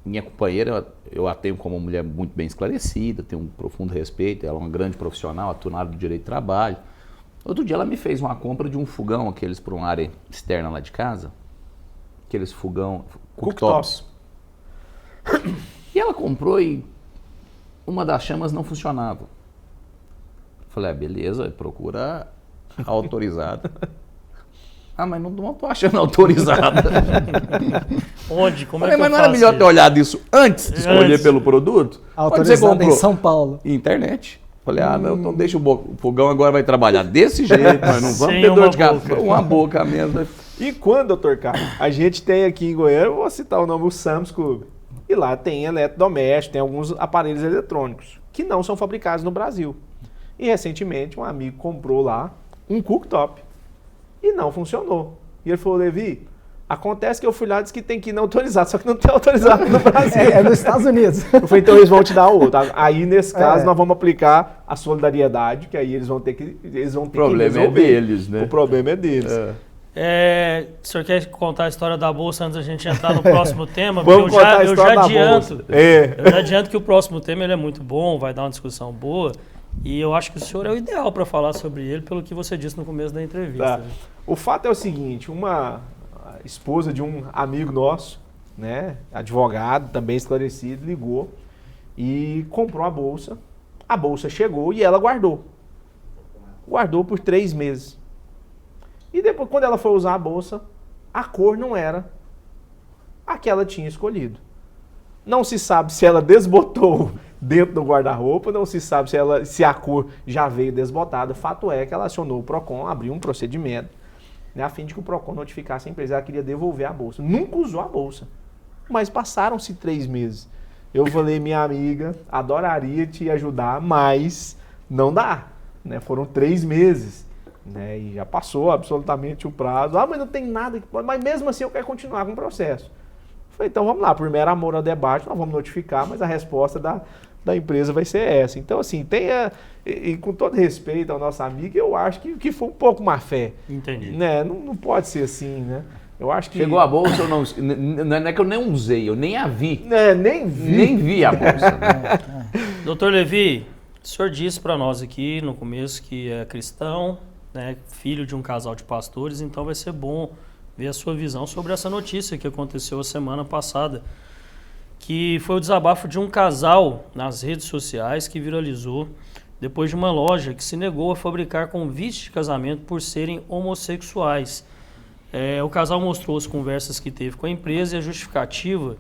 minha companheira, eu a tenho como uma mulher muito bem esclarecida, tenho um profundo respeito, ela é uma grande profissional, atua na área do direito do trabalho. Outro dia ela me fez uma compra de um fogão, aqueles para uma área externa lá de casa, aqueles fogão, cooktops. E ela comprou e uma das chamas não funcionava. Falei, beleza, procura autorizada. Mas não tô achando autorizada. Onde? Como Falei, é que mas não era melhor ter olhado isso antes de escolher pelo produto? Autorizada em São Paulo. Internet. Falei, não, então deixa o fogão agora vai trabalhar desse jeito, mas não vamos ter dor de cabeça. Uma boca mesmo. E quando, doutor Caio, a gente tem aqui em Goiânia, eu vou citar o nome, o Sam's Club. E lá tem eletrodoméstico, tem alguns aparelhos eletrônicos que não são fabricados no Brasil. E recentemente um amigo comprou lá um cooktop e não funcionou. E ele falou, Levi, acontece que eu fui lá e disse que tem que ir autorizado, só que não tem autorizado no Brasil. É nos Estados Unidos. Eu falei, então eles vão te dar outro. Aí nesse caso nós vamos aplicar a solidariedade, que aí eles vão ter que resolver. O problema é deles, né? O problema é deles. O senhor quer contar a história da bolsa antes da gente entrar no próximo tema? Vamos contar a história da bolsa. Eu já adianto que o próximo tema ele é muito bom, vai dar uma discussão boa. E eu acho que o senhor é o ideal para falar sobre ele, pelo que você disse no começo da entrevista. Tá. O fato é o seguinte, uma esposa de um amigo nosso, né, advogado, também esclarecido, ligou e comprou a bolsa. A bolsa chegou e ela guardou. Guardou por 3 meses. E depois, quando ela foi usar a bolsa, a cor não era a que ela tinha escolhido. Não se sabe se ela desbotou dentro do guarda-roupa, não se sabe se a cor já veio desbotada. Fato é que ela acionou o PROCON, abriu um procedimento, né, a fim de que o PROCON notificasse a empresa. Ela queria devolver a bolsa. Nunca usou a bolsa. Mas passaram-se 3 meses. Eu falei, minha amiga, adoraria te ajudar, mas não dá. Né? Foram 3 meses. né? E já passou absolutamente o prazo. Mas não tem nada que pode. Mas mesmo assim eu quero continuar com o processo. Eu falei, então vamos lá, por mero amor ao debate, nós vamos notificar, mas a resposta da empresa vai ser essa. Então, assim, e com todo respeito ao nosso amigo, eu acho que foi um pouco má fé. Entendi. Né? Não pode ser assim, né? Eu acho que... Chegou a bolsa, eu não é que eu nem usei, eu nem a vi. Nem vi. Nem vi a bolsa. Né? Doutor Levi, o senhor disse para nós aqui no começo que é cristão, né, filho de um casal de pastores, então vai ser bom ver a sua visão sobre essa notícia que aconteceu a semana passada, que foi o desabafo de um casal nas redes sociais que viralizou depois de uma loja que se negou a fabricar convites de casamento por serem homossexuais. O casal mostrou as conversas que teve com a empresa e a justificativa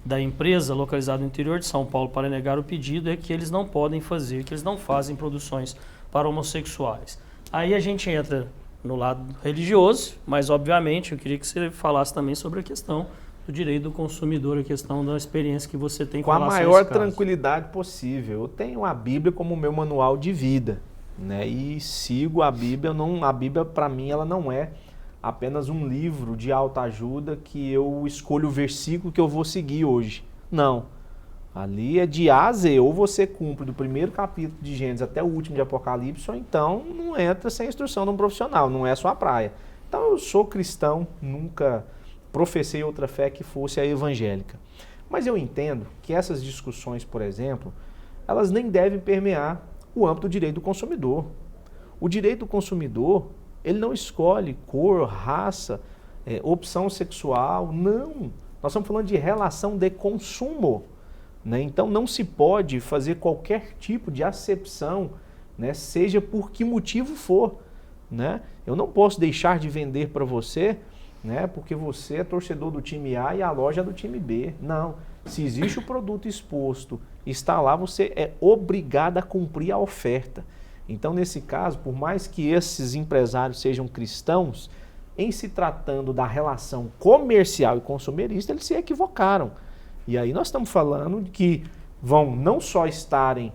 da empresa localizada no interior de São Paulo para negar o pedido é que eles não podem fazer, que eles não fazem produções para homossexuais. Aí a gente entra no lado religioso, mas obviamente eu queria que você falasse também sobre a questão do direito do consumidor, a questão da experiência que você tem com a maior tranquilidade possível. Eu tenho a Bíblia como meu manual de vida, né? E sigo a Bíblia. A Bíblia para mim ela não é apenas um livro de autoajuda que eu escolho o versículo que eu vou seguir hoje. Não. Ali é de A a Z. Ou você cumpre do primeiro capítulo de Gênesis até o último de Apocalipse, ou então não entra sem a instrução de um profissional, não é sua praia. Então eu sou cristão, nunca professei outra fé que fosse a evangélica. Mas eu entendo que essas discussões, por exemplo, elas nem devem permear o âmbito do direito do consumidor. O direito do consumidor, ele não escolhe cor, raça, opção sexual, não. Nós estamos falando de relação de consumo, né? Então não se pode fazer qualquer tipo de acepção, né? Seja por que motivo for, né? Eu não posso deixar de vender para você, né? Porque você é torcedor do time A e a loja é do time B. Não. Se existe o produto exposto, está lá, você é obrigado a cumprir a oferta. Então, nesse caso, por mais que esses empresários sejam cristãos, em se tratando da relação comercial e consumerista, eles se equivocaram. E aí nós estamos falando de que vão não só estarem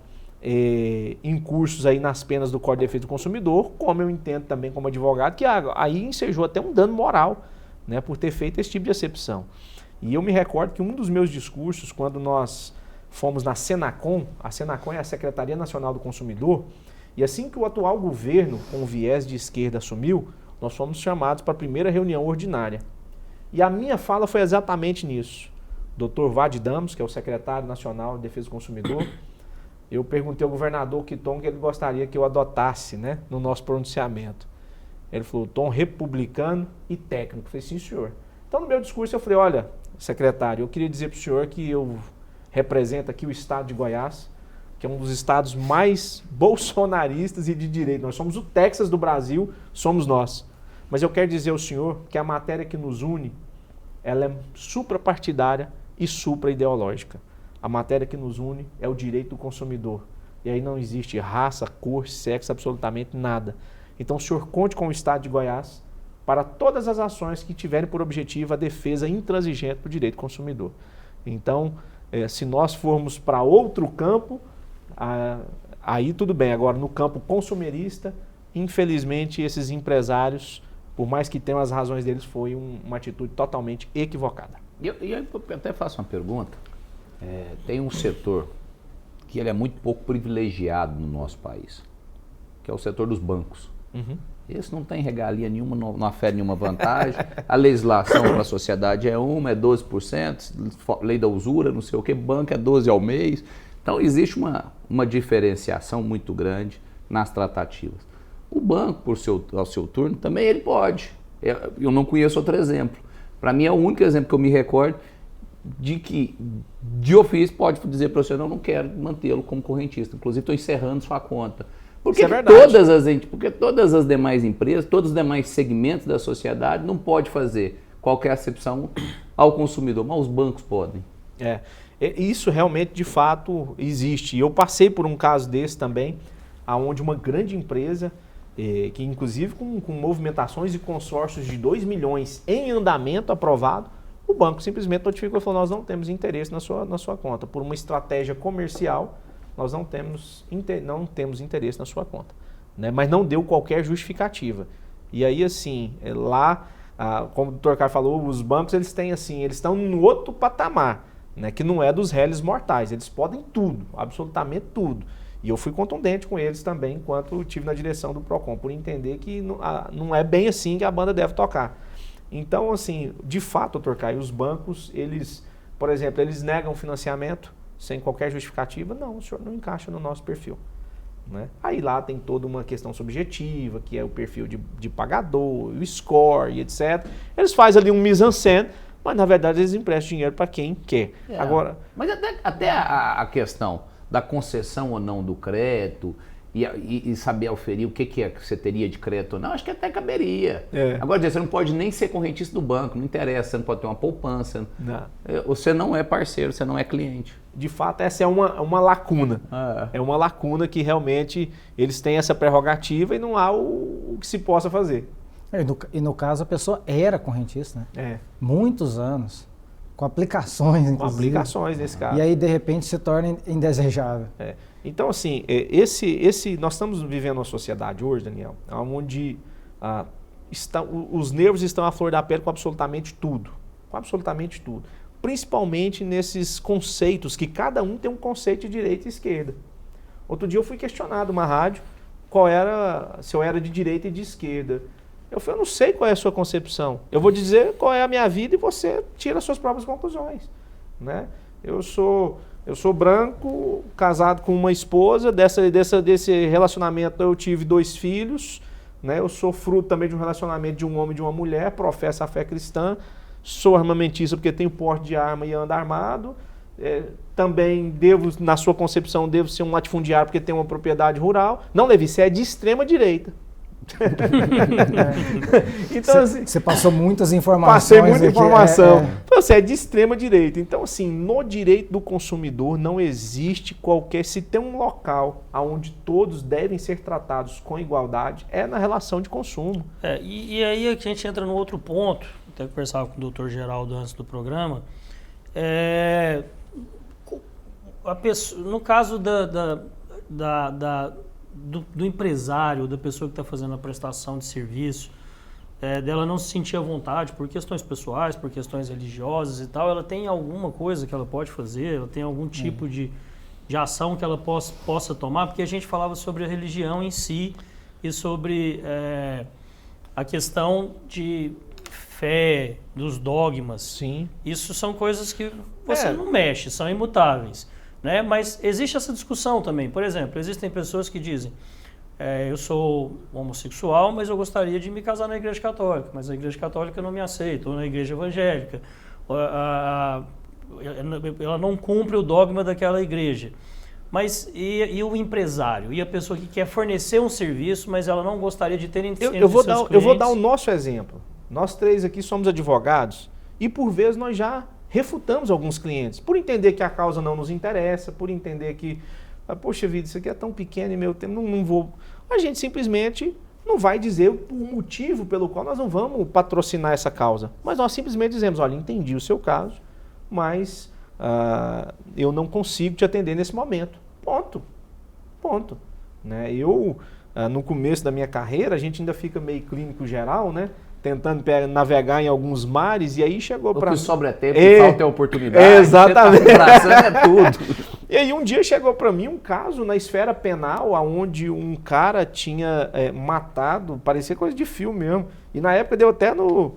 incursos aí nas penas do Código de Defesa do Consumidor, como eu entendo também como advogado, que aí ensejou até um dano moral, né, por ter feito esse tipo de acepção. E eu me recordo que um dos meus discursos, quando nós fomos na Senacom, a Senacom é a Secretaria Nacional do Consumidor, e assim que o atual governo, com o viés de esquerda, assumiu, nós fomos chamados para a primeira reunião ordinária. E a minha fala foi exatamente nisso. Dr. Vade Damos, que é o secretário nacional de Defesa do Consumidor, eu perguntei ao governador que tom que ele gostaria que eu adotasse, né, no nosso pronunciamento. Ele falou, tom republicano e técnico. Eu falei, sim, senhor. Então, no meu discurso, eu falei, olha, secretário, eu queria dizer para o senhor que eu represento aqui o estado de Goiás, que é um dos estados mais bolsonaristas e de direita. Nós somos o Texas do Brasil, somos nós. Mas eu quero dizer ao senhor que a matéria que nos une, ela é suprapartidária e supra-ideológica. A matéria que nos une é o direito do consumidor. E aí não existe raça, cor, sexo, absolutamente nada. Então o senhor conte com o estado de Goiás para todas as ações que tiverem por objetivo a defesa intransigente do direito do consumidor. Então, se nós formos para outro campo, aí tudo bem. Agora, no campo consumerista, infelizmente, esses empresários, por mais que tenham as razões deles, foi uma atitude totalmente equivocada. E eu até faço uma pergunta. Tem um setor que ele é muito pouco privilegiado no nosso país, que é o setor dos bancos. Uhum. Esse não tem regalia nenhuma, não afere nenhuma vantagem. A legislação para a sociedade é 12%, lei da usura, não sei o que, banco é 12 ao mês. Então existe uma diferenciação muito grande nas tratativas. O banco, ao seu turno, também ele pode. Eu não conheço outro exemplo. Para mim é o único exemplo que eu me recordo de que, de ofício, pode dizer para você, não quero mantê-lo como correntista. Inclusive estou encerrando sua conta. Porque todas as demais empresas, todos os demais segmentos da sociedade não pode fazer qualquer acepção ao consumidor, mas os bancos podem. Isso realmente, de fato, existe. E eu passei por um caso desse também, onde uma grande empresa, que inclusive com movimentações e consórcios de 2 milhões em andamento aprovado, o banco simplesmente notificou e falou, nós não temos interesse na sua conta. Por uma estratégia comercial, nós não temos interesse na sua conta. né? Mas não deu qualquer justificativa. E aí, assim, lá, como o doutor Caio falou, os bancos, eles têm assim, eles estão no outro patamar, né? Que não é dos réis mortais, eles podem tudo, absolutamente tudo. E eu fui contundente com eles também, enquanto estive na direção do PROCON, por entender que não é bem assim que a banda deve tocar. Então, assim, de fato, doutor Caio, os bancos, eles, por exemplo, eles negam financiamento sem qualquer justificativa. Não, o senhor não encaixa no nosso perfil, né? Aí lá tem toda uma questão subjetiva, que é o perfil de pagador, o score e etc. Eles fazem ali um mise-en-scène, mas na verdade eles emprestam dinheiro para quem quer. Agora, mas até a questão da concessão ou não do crédito e saber oferir o que é que você teria de crédito ou não, acho que até caberia. Agora, você não pode nem ser correntista do banco, não interessa, você não pode ter uma poupança. Não. Você não é parceiro, você não é cliente. De fato, essa é uma lacuna. É uma lacuna que realmente eles têm essa prerrogativa e não há o que se possa fazer. E no caso, a pessoa era correntista, né? Muitos anos. Com aplicações, inclusive. Com aplicações, nesse caso. E aí, de repente, se torna indesejável. Então, assim, nós estamos vivendo uma sociedade hoje, Daniel, onde os nervos estão à flor da pele com absolutamente tudo. Com absolutamente tudo. Principalmente nesses conceitos, que cada um tem um conceito de direita e esquerda. Outro dia eu fui questionado numa rádio se eu era de direita e de esquerda. Eu falei, eu não sei qual é a sua concepção. Eu vou dizer qual é a minha vida e você tira as suas próprias conclusões, né? Eu sou branco, casado com uma esposa, desse relacionamento eu tive 2 filhos, né? Eu sou fruto também de um relacionamento de um homem e de uma mulher, professo a fé cristã, sou armamentista porque tenho porte de arma e ando armado, também na sua concepção, devo ser um latifundiário porque tenho uma propriedade rural. Não, Levi, você é de extrema direita. Então, assim, você passou muitas informações. Passei muita informação. Você é de extrema direita. Então, assim, no direito do consumidor não existe se tem um local onde todos devem ser tratados com igualdade, é na relação de consumo. E aí a gente entra no outro ponto, até conversava com o doutor Geraldo antes do programa, no caso do empresário, da pessoa que está fazendo a prestação de serviço, dela não se sentir à vontade por questões pessoais, por questões religiosas e tal, ela tem alguma coisa que ela pode fazer, ela tem algum tipo de ação que ela possa tomar, porque a gente falava sobre a religião em si e sobre a questão de fé, dos dogmas. Sim. Isso são coisas que você não mexe, são imutáveis. Né? Mas existe essa discussão também. Por exemplo, existem pessoas que dizem eu sou homossexual, mas eu gostaria de me casar na igreja católica, mas a igreja católica não me aceita, ou na igreja evangélica. Ela não cumpre o dogma daquela igreja. Mas e o empresário? E a pessoa que quer fornecer um serviço, mas ela não gostaria de ter eu vou dar o nosso exemplo. Nós 3 aqui somos advogados e por vezes nós já refutamos alguns clientes, por entender que a causa não nos interessa, por entender que, poxa vida, isso aqui é tão pequeno e meu tempo, não vou... A gente simplesmente não vai dizer o motivo pelo qual nós não vamos patrocinar essa causa. Mas nós simplesmente dizemos, olha, entendi o seu caso, mas eu não consigo te atender nesse momento. Ponto. Né? No começo da minha carreira, a gente ainda fica meio clínico geral, né? Tentando navegar em alguns mares, e aí chegou para... O que sobra é tempo, falta é oportunidade. Exatamente. É tudo. E aí um dia chegou para mim um caso na esfera penal, onde um cara tinha matado, parecia coisa de filme mesmo, e na época deu até no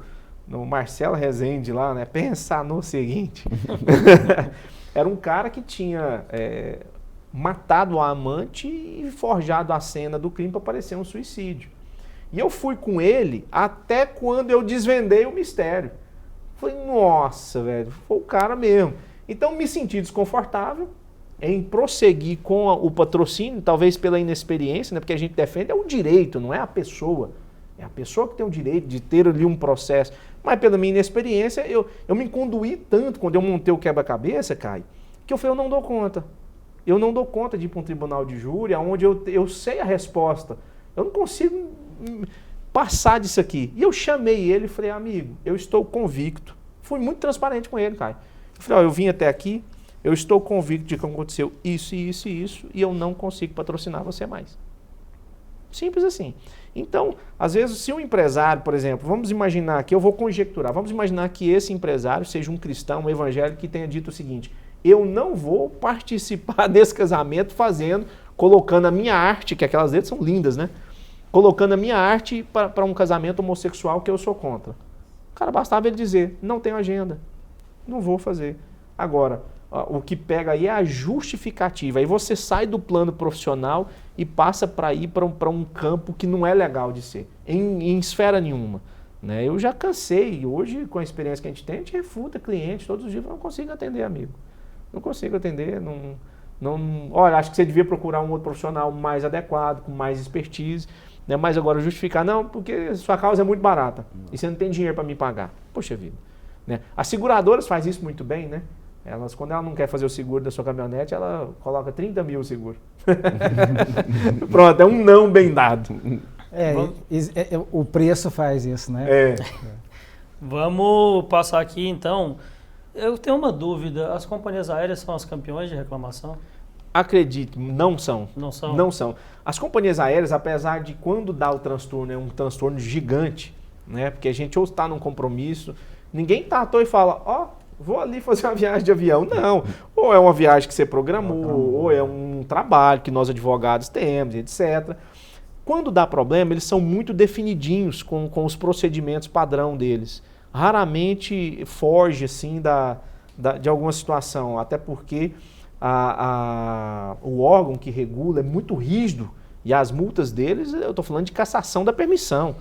Marcelo Rezende lá, né? Pensar no seguinte. Era um cara que tinha matado a amante e forjado a cena do crime para parecer um suicídio. E eu fui com ele até quando eu desvendei o mistério. Falei, nossa, velho, foi o cara mesmo. Então me senti desconfortável em prosseguir com o patrocínio, talvez pela inexperiência, né? Porque a gente defende o direito, não é a pessoa. É a pessoa que tem o direito de ter ali um processo. Mas pela minha inexperiência, eu me conduí tanto quando eu montei o quebra-cabeça, Caio, que eu falei, eu não dou conta. Eu não dou conta de ir para um tribunal de júri, onde eu sei a resposta. Eu não consigo passar disso aqui. E eu chamei ele e falei, amigo, eu estou convicto. Fui muito transparente com ele, Caio. Eu falei, eu vim até aqui, eu estou convicto de que aconteceu isso e isso e isso, e eu não consigo patrocinar você mais. Simples assim. Então, às vezes, se um empresário, por exemplo, vamos imaginar que eu vou conjecturar, vamos imaginar que esse empresário seja um cristão, um evangélico que tenha dito o seguinte: eu não vou participar desse casamento colocando a minha arte, que aquelas letras são lindas, né? Colocando a minha arte para um casamento homossexual que eu sou contra. Cara, bastava ele dizer, não tenho agenda, não vou fazer. Agora, o que pega aí é a justificativa. Aí você sai do plano profissional e passa para ir para um campo que não é legal de ser, em esfera nenhuma. Né? Eu já cansei, hoje com a experiência que a gente refuta cliente todos os dias, eu não consigo atender, amigo. Não consigo atender, olha, acho que você devia procurar um outro profissional mais adequado, com mais expertise, né? Mas agora justificar, não, porque sua causa é muito barata e você não tem dinheiro para me pagar. Poxa vida. Né? As seguradoras fazem isso muito bem, né? Quando ela não quer fazer o seguro da sua caminhonete, ela coloca 30 mil o seguro. Pronto, é um não bem dado. O preço faz isso, né? Vamos passar aqui, então. Eu tenho uma dúvida. As companhias aéreas são as campeões de reclamação? Acredite, não são. Não são? Não são. As companhias aéreas, apesar de quando dá o transtorno, é um transtorno gigante, né? Porque a gente ou está num compromisso, ninguém tá à toa e fala, vou ali fazer uma viagem de avião. Não. Ou é uma viagem que você programou, ou é um trabalho que nós advogados temos, etc. Quando dá problema, eles são muito definidinhos com os procedimentos padrão deles. Raramente foge assim de alguma situação, até porque o órgão que regula é muito rígido e as multas deles, eu estou falando de cassação da permissão.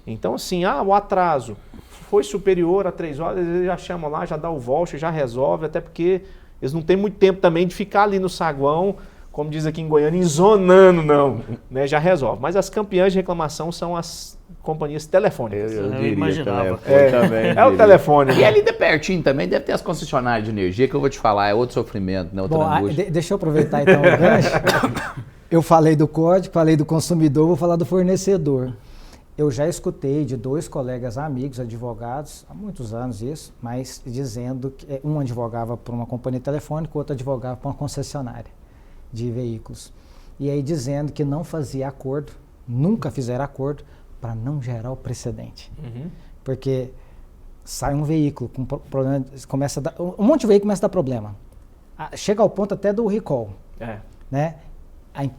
Então assim, o atraso foi superior a 3 horas, eles já chamam lá, já dá o voucher, já resolve, até porque eles não têm muito tempo também de ficar ali no saguão, como diz aqui em Goiânia, enzonando não, né? Já resolve. Mas as campeãs de reclamação são as companhias telefônicas. Eu imaginava. É o telefone. E ali de pertinho também deve ter as concessionárias de energia, que eu vou te falar, é outro sofrimento, né? Outra angústia. Deixa eu aproveitar então o gancho. Eu falei do código, falei do consumidor, vou falar do fornecedor. Eu já escutei de 2 colegas amigos, advogados, há muitos anos isso, mas dizendo que um advogava para uma companhia telefônica, o outro advogava para uma concessionária de veículos. E aí dizendo que não fazia acordo, nunca fizeram acordo, para não gerar o precedente. Porque sai um veículo com problema, um monte de veículo começa a dar problema. Chega ao ponto até do recall. Né?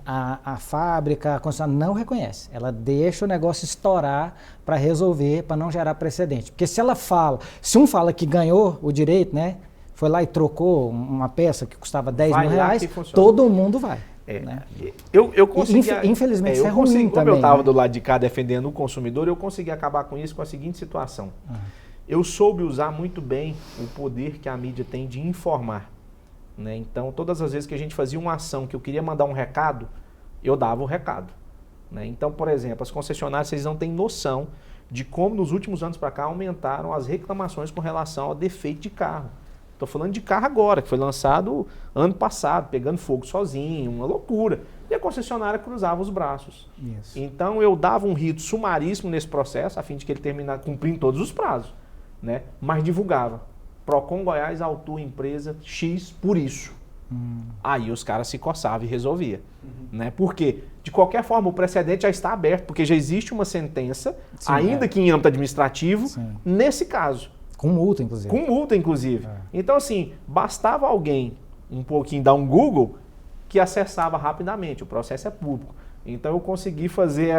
A fábrica, a concessionária não reconhece. Ela deixa o negócio estourar para resolver, para não gerar precedente. Porque se um fala que ganhou o direito, né, foi lá e trocou uma peça que custava 10 mil reais, todo mundo vai. Né? Eu consegui, infelizmente, isso é ruim como também. Eu estava né? do lado de cá defendendo o consumidor, eu consegui acabar com isso com a seguinte situação. Eu soube usar muito bem o poder que a mídia tem de informar. Né? Então, todas as vezes que a gente fazia uma ação que eu queria mandar um recado, eu dava o recado. Né? Então, por exemplo, as concessionárias, vocês não têm noção de como nos últimos anos para cá aumentaram as reclamações com relação ao defeito de carro. Estou falando de carro agora, que foi lançado ano passado, pegando fogo sozinho, uma loucura. E a concessionária cruzava os braços. Isso. Então eu dava um rito sumaríssimo nesse processo, a fim de que ele terminasse cumprindo todos os prazos. Né? Mas divulgava. Procon Goiás autua empresa X por isso. Aí os caras se coçavam e resolvia. Né? Por quê? De qualquer forma, o precedente já está aberto, porque já existe uma sentença, ainda que em âmbito administrativo, nesse caso. Com multa, inclusive. Com multa, inclusive. Então, assim, bastava alguém um pouquinho dar um Google que acessava rapidamente. O processo é público. Então, eu consegui fazer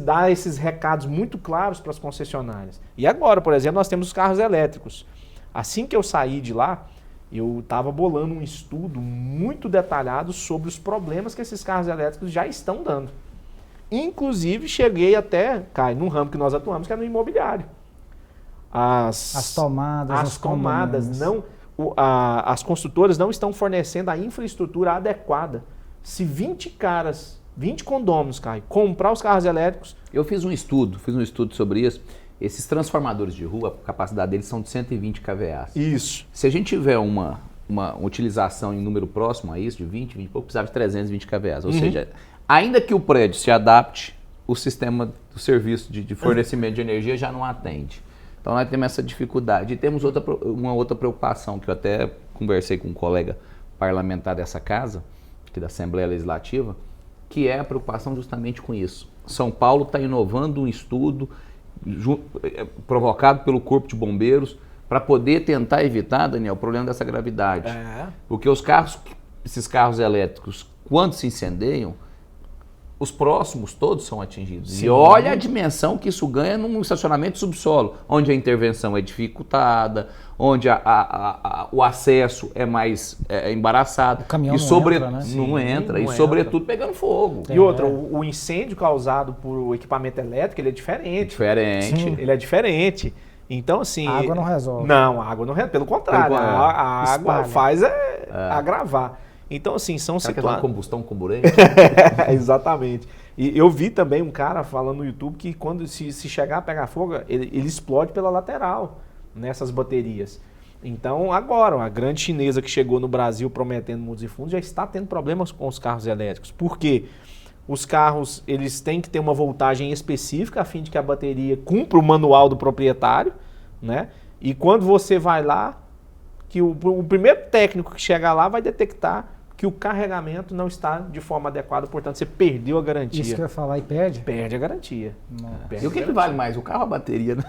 dar esses recados muito claros para as concessionárias. E agora, por exemplo, nós temos os carros elétricos. Assim que eu saí de lá, eu estava bolando um estudo muito detalhado sobre os problemas que esses carros elétricos já estão dando. Inclusive, cheguei até, num ramo que nós atuamos, que é no imobiliário. As tomadas não, as construtoras não estão fornecendo a infraestrutura adequada. Se 20 condôminos, comprar os carros elétricos... Eu fiz um estudo sobre isso. Esses transformadores de rua, a capacidade deles são de 120 kVA. Isso. Se a gente tiver uma utilização em número próximo a isso, de 20 e pouco, precisava de 320 kVA. Ou seja, ainda que o prédio se adapte, o sistema do serviço de fornecimento de energia já não atende. Então nós temos essa dificuldade. E temos uma outra preocupação, que eu até conversei com um colega parlamentar dessa casa, aqui da Assembleia Legislativa, que é a preocupação justamente com isso. São Paulo está inovando um estudo provocado pelo Corpo de Bombeiros para poder tentar evitar, Daniel, o problema dessa gravidade. Porque esses carros elétricos, quando se incendeiam, os próximos todos são atingidos. Sim. E olha a dimensão que isso ganha num estacionamento de subsolo, onde a intervenção é dificultada, onde o acesso é mais embaraçado. O caminhão não entra, e sobretudo pegando fogo. E outra, o incêndio causado por equipamento elétrico, ele é diferente. Sim. Ele é diferente. Então, assim... A água não resolve. Não, a água não resolve. Pelo contrário, a água faz agravar. Então, assim, são situações... combustão comburente? Exatamente. E eu vi também um cara falando no YouTube que quando se chegar a pegar fogo, ele explode pela lateral nessas baterias. Então, agora, a grande chinesa que chegou no Brasil prometendo mundos e fundos já está tendo problemas com os carros elétricos. Por quê? Os carros, eles têm que ter uma voltagem específica a fim de que a bateria cumpra o manual do proprietário, né? E quando você vai lá, que o primeiro técnico que chegar lá vai detectar que o carregamento não está de forma adequada, portanto você perdeu a garantia. Isso que eu ia falar, e perde? Perde a garantia. E o que vale mais? O carro ou a bateria, né?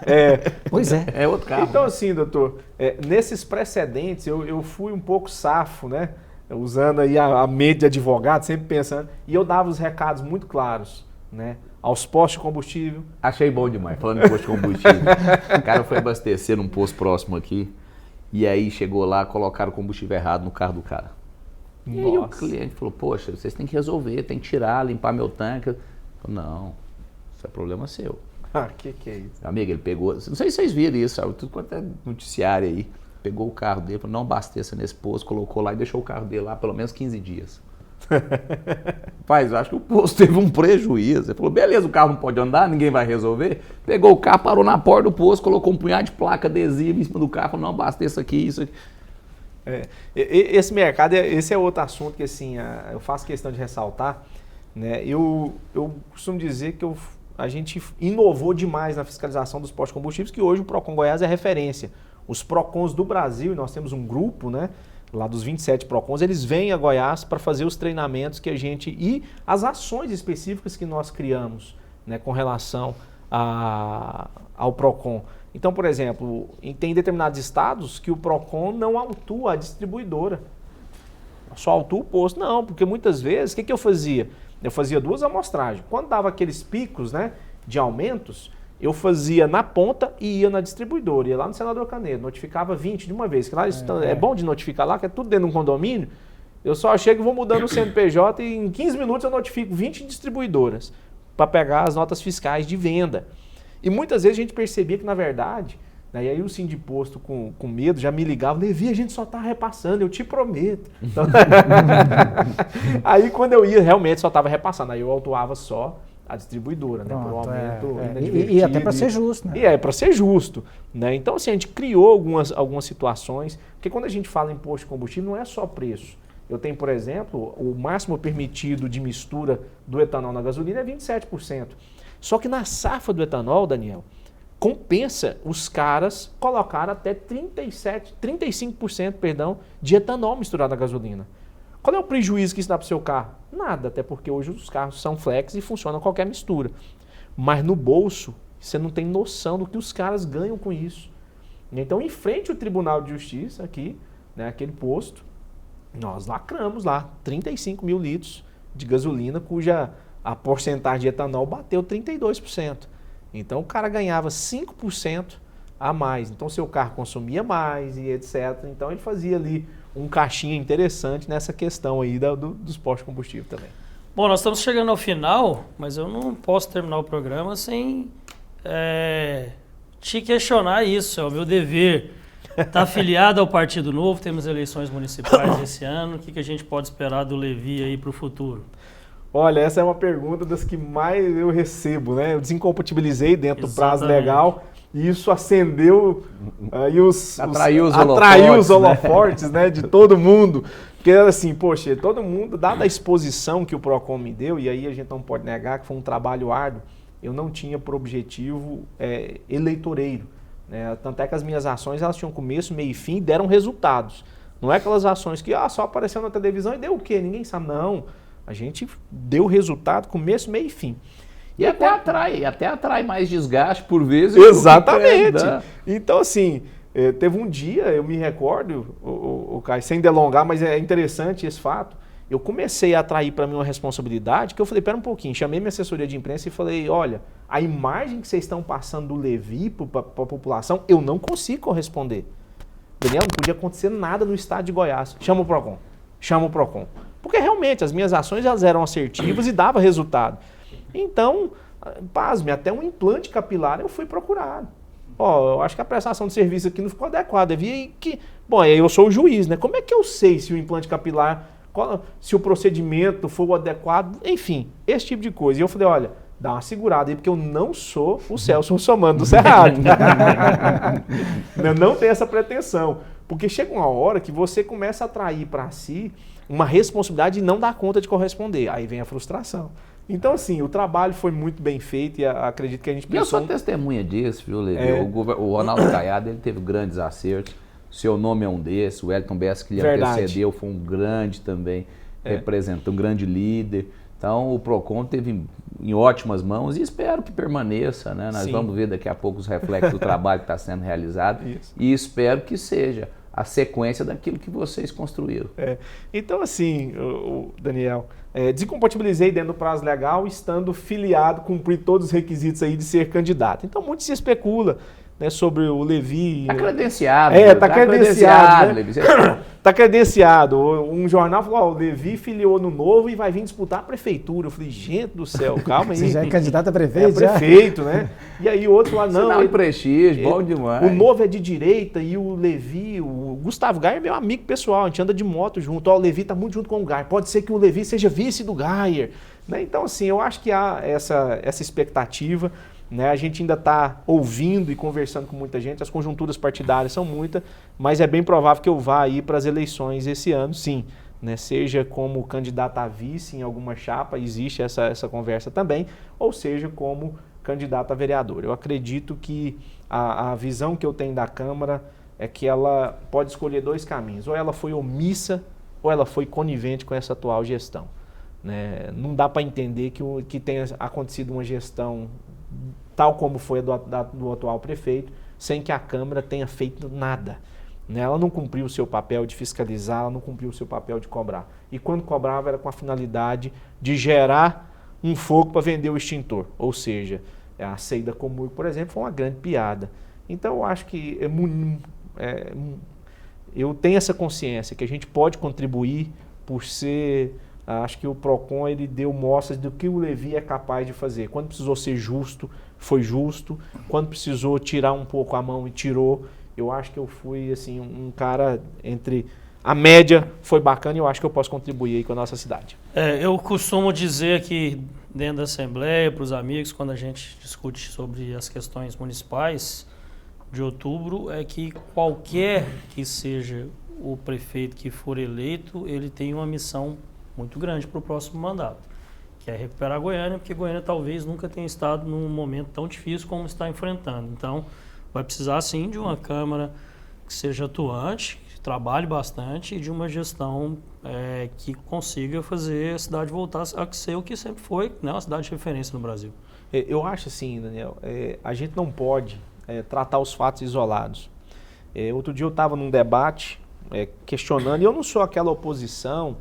Pois é. É outro carro. Então assim, doutor, nesses precedentes eu fui um pouco safo, né? Usando aí a mente de advogado, sempre pensando, e eu dava os recados muito claros, né? Aos postos de combustível. Achei bom demais, falando em posto de combustível. O cara foi abastecer num posto próximo aqui, e aí chegou lá, colocaram o combustível errado no carro do cara. E aí o cliente falou, poxa, vocês têm que resolver, tem que tirar, limpar meu tanque. Eu falei, não, isso é problema seu. Que é isso? Amigo, ele pegou, não sei se vocês viram isso, sabe? Tudo quanto é noticiário aí. Pegou o carro dele, falou, não abasteça nesse posto, colocou lá e deixou o carro dele lá pelo menos 15 dias. Rapaz, eu acho que o posto teve um prejuízo. Ele falou, beleza, o carro não pode andar, ninguém vai resolver. Pegou o carro, parou na porta do posto, colocou um punhado de placa adesiva em cima do carro, falou, não abasteça aqui, isso aqui. Esse mercado, esse é outro assunto que assim, eu faço questão de ressaltar, né? Eu costumo dizer que a gente inovou demais na fiscalização dos postos de combustíveis, que hoje o Procon Goiás é referência. Os Procons do Brasil, e nós temos um grupo, né, lá dos 27 Procons, eles vêm a Goiás para fazer os treinamentos que a gente... E as ações específicas que nós criamos, né, com relação ao Procon. Então, por exemplo, tem determinados estados que o Procon não autua a distribuidora. Só autua o posto. Não, porque muitas vezes, o que eu fazia? Eu fazia 2 amostragens. Quando dava aqueles picos, né, de aumentos, eu fazia na ponta e ia na distribuidora. Ia lá no Senador Canedo, notificava 20 de uma vez. Que lá é bom de notificar lá, que é tudo dentro de um condomínio. Eu só chego e vou mudando o CNPJ e em 15 minutos eu notifico 20 distribuidoras para pegar as notas fiscais de venda. E muitas vezes a gente percebia que, na verdade, né, e aí o Sindiposto com medo já me ligava, Levi, a gente só está repassando, eu te prometo. Então, aí quando eu ia, realmente só estava repassando, aí eu autuava só a distribuidora, né, por um aumento e até para ser justo, né? E para ser justo, né? Então, assim, a gente criou algumas situações, porque quando a gente fala em imposto de combustível, não é só preço. Eu tenho, por exemplo, o máximo permitido de mistura do etanol na gasolina é 27%. Só que na safra do etanol, Daniel, compensa os caras colocar até 35% de etanol misturado na gasolina. Qual é o prejuízo que isso dá para o seu carro? Nada, até porque hoje os carros são flex e funcionam qualquer mistura. Mas no bolso, você não tem noção do que os caras ganham com isso. Então, em frente ao Tribunal de Justiça, aqui, né, aquele posto, nós lacramos lá 35 mil litros de gasolina, cuja a porcentagem de etanol bateu 32%. Então, o cara ganhava 5% a mais. Então, seu carro consumia mais e etc. Então, ele fazia ali um caixinha interessante nessa questão aí dos postos de combustível também. Bom, nós estamos chegando ao final, mas eu não posso terminar o programa sem te questionar isso. É o meu dever. Está afiliado ao Partido Novo, temos eleições municipais esse ano. O que a gente pode esperar do Levi aí para o futuro? Olha, essa é uma pergunta das que mais eu recebo, né? Eu desincompatibilizei dentro do prazo legal e isso acendeu aí atraiu os holofotes, né, de todo mundo. Porque assim, poxa, todo mundo, dada a exposição que o Procon me deu, e aí a gente não pode negar que foi um trabalho árduo, eu não tinha por objetivo eleitoreiro. Né? Tanto é que as minhas ações elas tinham começo, meio e fim e deram resultados. Não é aquelas ações que só apareceu na televisão e deu o quê? Ninguém sabe. Não. A gente deu resultado começo, meio e fim. E até atrai mais desgaste por vezes. Exatamente. Então, assim, teve um dia, eu me recordo, o Caio, sem delongar, mas é interessante esse fato, eu comecei a atrair para mim uma responsabilidade, que eu falei, pera um pouquinho, chamei minha assessoria de imprensa e falei, olha, a imagem que vocês estão passando do Levi para a população, eu não consigo corresponder. Daniel, não podia acontecer nada no estado de Goiás. Chama o PROCON. Porque realmente as minhas ações elas eram assertivas e dava resultado. Então, pasme, até um implante capilar eu fui procurado. Eu acho que a prestação de serviço aqui não ficou adequada. Bom, eu sou o juiz, né? Como é que eu sei se o implante capilar, se o procedimento for o adequado? Enfim, esse tipo de coisa. E eu falei, olha, dá uma segurada aí, porque eu não sou o Celso Russomano do Cerrado. Eu não tenho essa pretensão. Porque chega uma hora que você começa a atrair para si uma responsabilidade e não dá conta de corresponder. Aí vem a frustração. Então, assim, o trabalho foi muito bem feito e acredito que a gente pensou... Eu sou testemunha disso, viu, Levi? O Ronaldo Caiado, ele teve grandes acertos. Seu nome é um desses. O Wellington Bess, que lhe antecedeu, foi um grande também, representante, um grande líder. Então, o PROCON teve em ótimas mãos e espero que permaneça, né? Nós vamos ver daqui a pouco os reflexos do trabalho que está sendo realizado. Isso. E espero que seja a sequência daquilo que vocês construíram. Então, assim, Daniel, desincompatibilizei dentro do prazo legal, estando filiado, cumprir todos os requisitos aí de ser candidato. Então, muito se especula, né, sobre o Levi. Está credenciado. Está credenciado. Né? Está credenciado. Um jornal falou, o Levi filiou no Novo e vai vir disputar a prefeitura. Eu falei, gente do céu, calma aí. Você já é candidato a prefeito? Prefeito, né? E aí o outro falou, não. Sinal de prestígio, bom demais. O Novo é de direita e o Levi, o Gustavo Gayer é meu amigo pessoal, a gente anda de moto junto. O Levi está muito junto com o Gayer. Pode ser que o Levi seja vice do Gayer. Né? Então, assim, eu acho que há essa expectativa. Né? A gente ainda está ouvindo e conversando com muita gente, as conjunturas partidárias são muitas, mas é bem provável que eu vá aí para as eleições esse ano, sim. Né? Seja como candidato a vice em alguma chapa, existe essa conversa também, ou seja como candidato a vereador. Eu acredito que a visão que eu tenho da Câmara é que ela pode escolher dois caminhos, ou ela foi omissa ou ela foi conivente com essa atual gestão. Né? Não dá para entender que tenha acontecido uma gestão tal como foi a do atual prefeito, sem que a Câmara tenha feito nada. Né? Ela não cumpriu o seu papel de fiscalizar, ela não cumpriu o seu papel de cobrar. E quando cobrava era com a finalidade de gerar um fogo para vender o extintor. Ou seja, a Ceida Comur, por exemplo, foi uma grande piada. Então eu acho que eu tenho essa consciência que a gente pode contribuir por ser... Acho que o PROCON ele deu mostras do que o Levi é capaz de fazer. Quando precisou ser justo, foi justo. Quando precisou tirar um pouco a mão e tirou. Eu acho que eu fui assim, um cara entre... A média foi bacana e eu acho que eu posso contribuir aí com a nossa cidade. Eu costumo dizer aqui dentro da Assembleia, para os amigos, quando a gente discute sobre as questões municipais de outubro, é que qualquer que seja o prefeito que for eleito, ele tem uma missão muito grande para o próximo mandato, que é recuperar Goiânia, porque Goiânia talvez nunca tenha estado num momento tão difícil como está enfrentando. Então, vai precisar sim de uma Câmara que seja atuante, que trabalhe bastante e de uma gestão que consiga fazer a cidade voltar a ser o que sempre foi, né, uma cidade de referência no Brasil. Eu acho assim, Daniel, a gente não pode tratar os fatos isolados. Outro dia eu estava num debate questionando, e eu não sou aquela oposição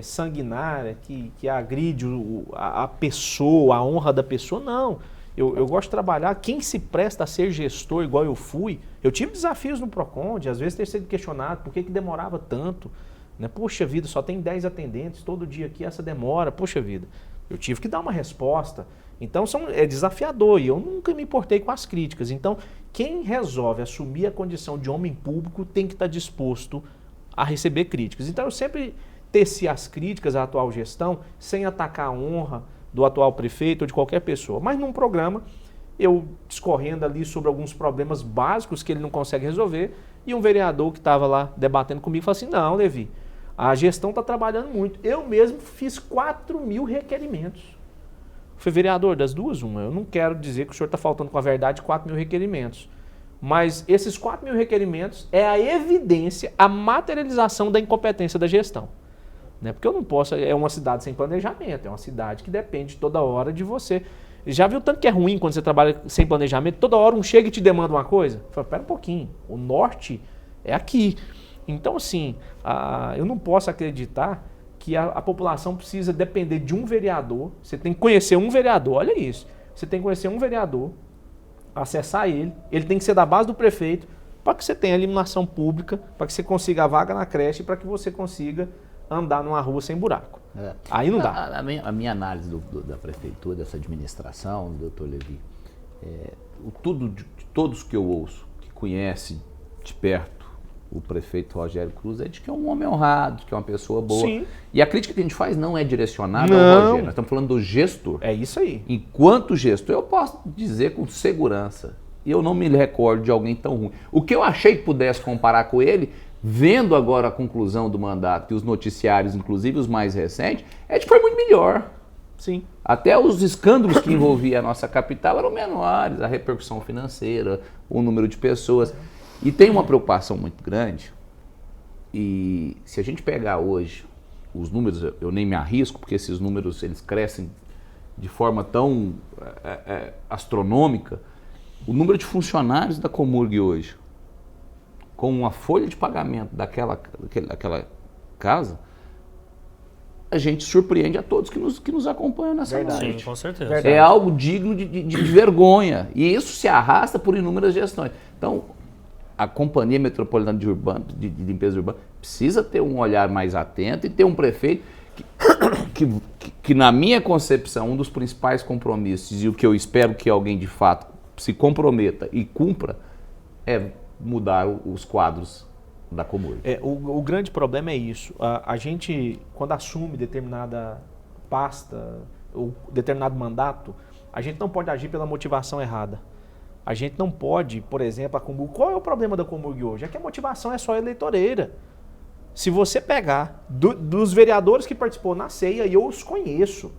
sanguinária, que agride a pessoa, a honra da pessoa, não. Eu gosto de trabalhar, quem se presta a ser gestor igual eu fui, eu tive desafios no PROCON, de às vezes ter sido questionado, por que demorava tanto? Né? Poxa vida, só tem 10 atendentes, todo dia aqui essa demora, poxa vida. Eu tive que dar uma resposta. Então é desafiador e eu nunca me importei com as críticas. Então quem resolve assumir a condição de homem público tem que estar disposto a receber críticas. Então eu sempre teci as críticas à atual gestão sem atacar a honra do atual prefeito ou de qualquer pessoa. Mas num programa, eu discorrendo ali sobre alguns problemas básicos que ele não consegue resolver, e um vereador que estava lá debatendo comigo falou assim, não, Levi, a gestão está trabalhando muito. Eu mesmo fiz 4.000 requerimentos. Falei, vereador, das duas, uma. Eu não quero dizer que o senhor está faltando com a verdade 4.000 requerimentos. Mas esses 4.000 requerimentos é a evidência, a materialização da incompetência da gestão. Né? Porque eu não posso, é uma cidade sem planejamento, é uma cidade que depende toda hora de você. Já viu tanto que é ruim quando você trabalha sem planejamento? Toda hora um chega e te demanda uma coisa? Fala, pera um pouquinho, o norte é aqui. Então, assim, eu não posso acreditar que a população precisa depender de um vereador. Você tem que conhecer um vereador, olha isso. Você tem que conhecer um vereador, acessar ele tem que ser da base do prefeito, para que você tenha iluminação pública, para que você consiga a vaga na creche, para que você consiga andar numa rua sem buraco. Aí não dá. A minha análise da prefeitura, dessa administração, doutor Levi, de todos que eu ouço, que conhecem de perto o prefeito Rogério Cruz, é de que é um homem honrado, que é uma pessoa boa. Sim. E a crítica que a gente faz não é direcionada ao Rogério, nós estamos falando do gestor. É isso aí. Enquanto gestor, eu posso dizer com segurança, e eu não me recordo de alguém tão ruim. O que eu achei que pudesse comparar com ele, vendo agora a conclusão do mandato e os noticiários, inclusive os mais recentes, é de que foi muito melhor. Sim. Até os escândalos que envolviam a nossa capital eram menores, a repercussão financeira, o número de pessoas. E tem uma preocupação muito grande, e se a gente pegar hoje os números, eu nem me arrisco, porque esses números eles crescem de forma tão astronômica, o número de funcionários da Comurg hoje, com uma folha de pagamento daquela casa, a gente surpreende a todos que nos acompanham nessa noite. Sim, com certeza. Verdade. É algo digno de vergonha. E isso se arrasta por inúmeras gestões. Então, a Companhia Metropolitana de Limpeza Urbana precisa ter um olhar mais atento e ter um prefeito que, na minha concepção, um dos principais compromissos, e o que eu espero que alguém de fato se comprometa e cumpra, é mudar os quadros da Comurg. O grande problema é isso. A gente, quando assume determinada pasta ou determinado mandato, a gente não pode agir pela motivação errada. A gente não pode, por exemplo, a Comurg... Qual é o problema da Comurg hoje? É que a motivação é só eleitoreira. Se você pegar dos vereadores que participou na ceia, e eu os conheço,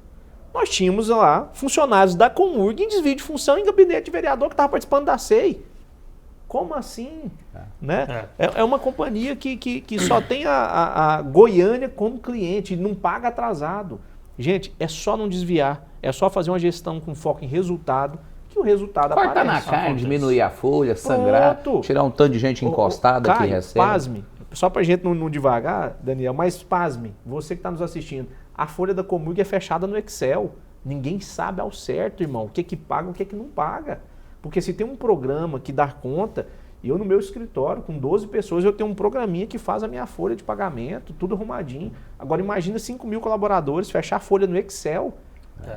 nós tínhamos lá funcionários da Comurg em desvio de função em gabinete de vereador que estava participando da ceia. Como assim? Né? É uma companhia que só tem a Goiânia como cliente, não paga atrasado. Gente, é só não desviar, é só fazer uma gestão com foco em resultado, que o resultado Corta aparece. na carne, diminuir a folha, sangrar, Pronto. tirar um tanto de gente encostada Caio, que recebe. pasme, só pra gente não devagar, Daniel, mas pasme, você que está nos assistindo, a folha da Comurg é fechada no Excel. Ninguém sabe ao certo, irmão, o que paga e o que não paga. Porque se tem um programa que dá conta, eu no meu escritório, com 12 pessoas, eu tenho um programinha que faz a minha folha de pagamento, tudo arrumadinho. Agora imagina 5 mil colaboradores, fechar a folha no Excel.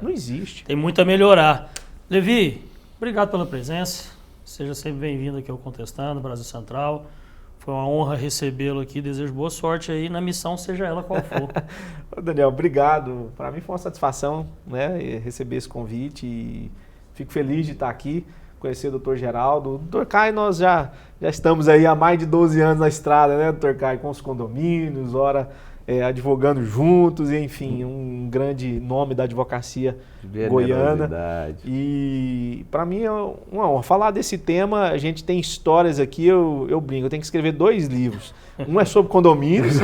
Não existe. Tem muito a melhorar. Levi, obrigado pela presença. Seja sempre bem-vindo aqui ao Contestando, Brasil Central. Foi uma honra recebê-lo aqui. Desejo boa sorte aí na missão, seja ela qual for. Daniel, obrigado. Para mim foi uma satisfação, né, receber esse convite e fico feliz de estar aqui, conhecer o Dr. Geraldo. O Dr. Caio, nós já estamos aí há mais de 12 anos na estrada, né, Dr. Caio, com os condomínios, ora advogando juntos, e, enfim, um grande nome da advocacia goiana. E para mim é uma honra. Falar desse tema, a gente tem histórias aqui, eu brinco, eu tenho que escrever 2 livros. Um é sobre condomínios,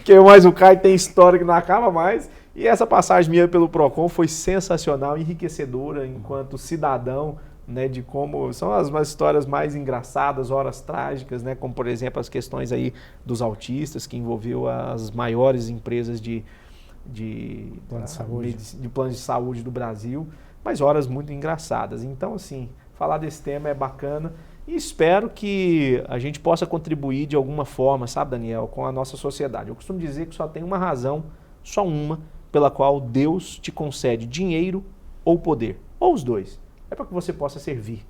que mais o Caio tem história que não acaba mais. E essa passagem minha pelo PROCON foi sensacional, enriquecedora enquanto cidadão, né, de como são as histórias mais engraçadas, horas trágicas, né, como por exemplo as questões aí dos autistas, que envolveu as maiores empresas de plano de saúde do Brasil, mas horas muito engraçadas. Então, assim, falar desse tema é bacana e espero que a gente possa contribuir de alguma forma, sabe, Daniel, com a nossa sociedade. Eu costumo dizer que só tem uma razão, só uma, pela qual Deus te concede dinheiro ou poder, ou os dois. É para que você possa servir.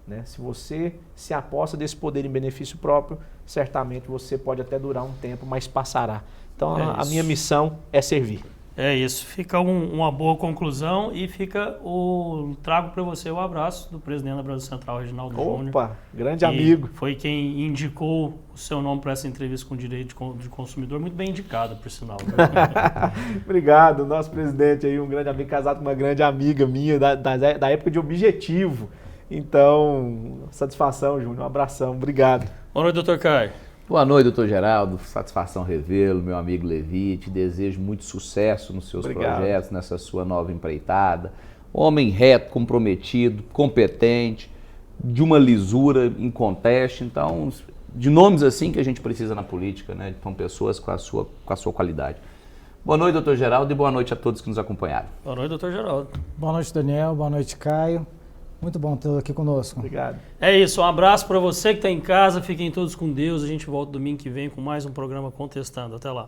Né? Se você se aposta desse poder em benefício próprio, certamente você pode até durar um tempo, mas passará. Então a minha missão é servir. É isso. Fica uma boa conclusão e trago para você o abraço do presidente da Brasil Central, Reginaldo Júnior. Opa, grande amigo. Foi quem indicou o seu nome para essa entrevista com o direito de consumidor, muito bem indicado, por sinal. Obrigado, nosso presidente aí, um grande amigo, casado com uma grande amiga minha da época de Objetivo. Então, satisfação, Júnior, um abração, obrigado. Boa noite, doutor Caio. Boa noite, doutor Geraldo. Satisfação revê-lo, meu amigo Levi. Te desejo muito sucesso nos seus projetos, nessa sua nova empreitada. Homem reto, comprometido, competente, de uma lisura inconteste. Então, de nomes assim que a gente precisa na política, né? Então, pessoas com a sua qualidade. Boa noite, doutor Geraldo, e boa noite a todos que nos acompanharam. Boa noite, doutor Geraldo. Boa noite, Daniel. Boa noite, Caio. Muito bom tê-lo aqui conosco. Obrigado. É isso, um abraço para você que está em casa, fiquem todos com Deus, a gente volta domingo que vem com mais um programa Contestando. Até lá.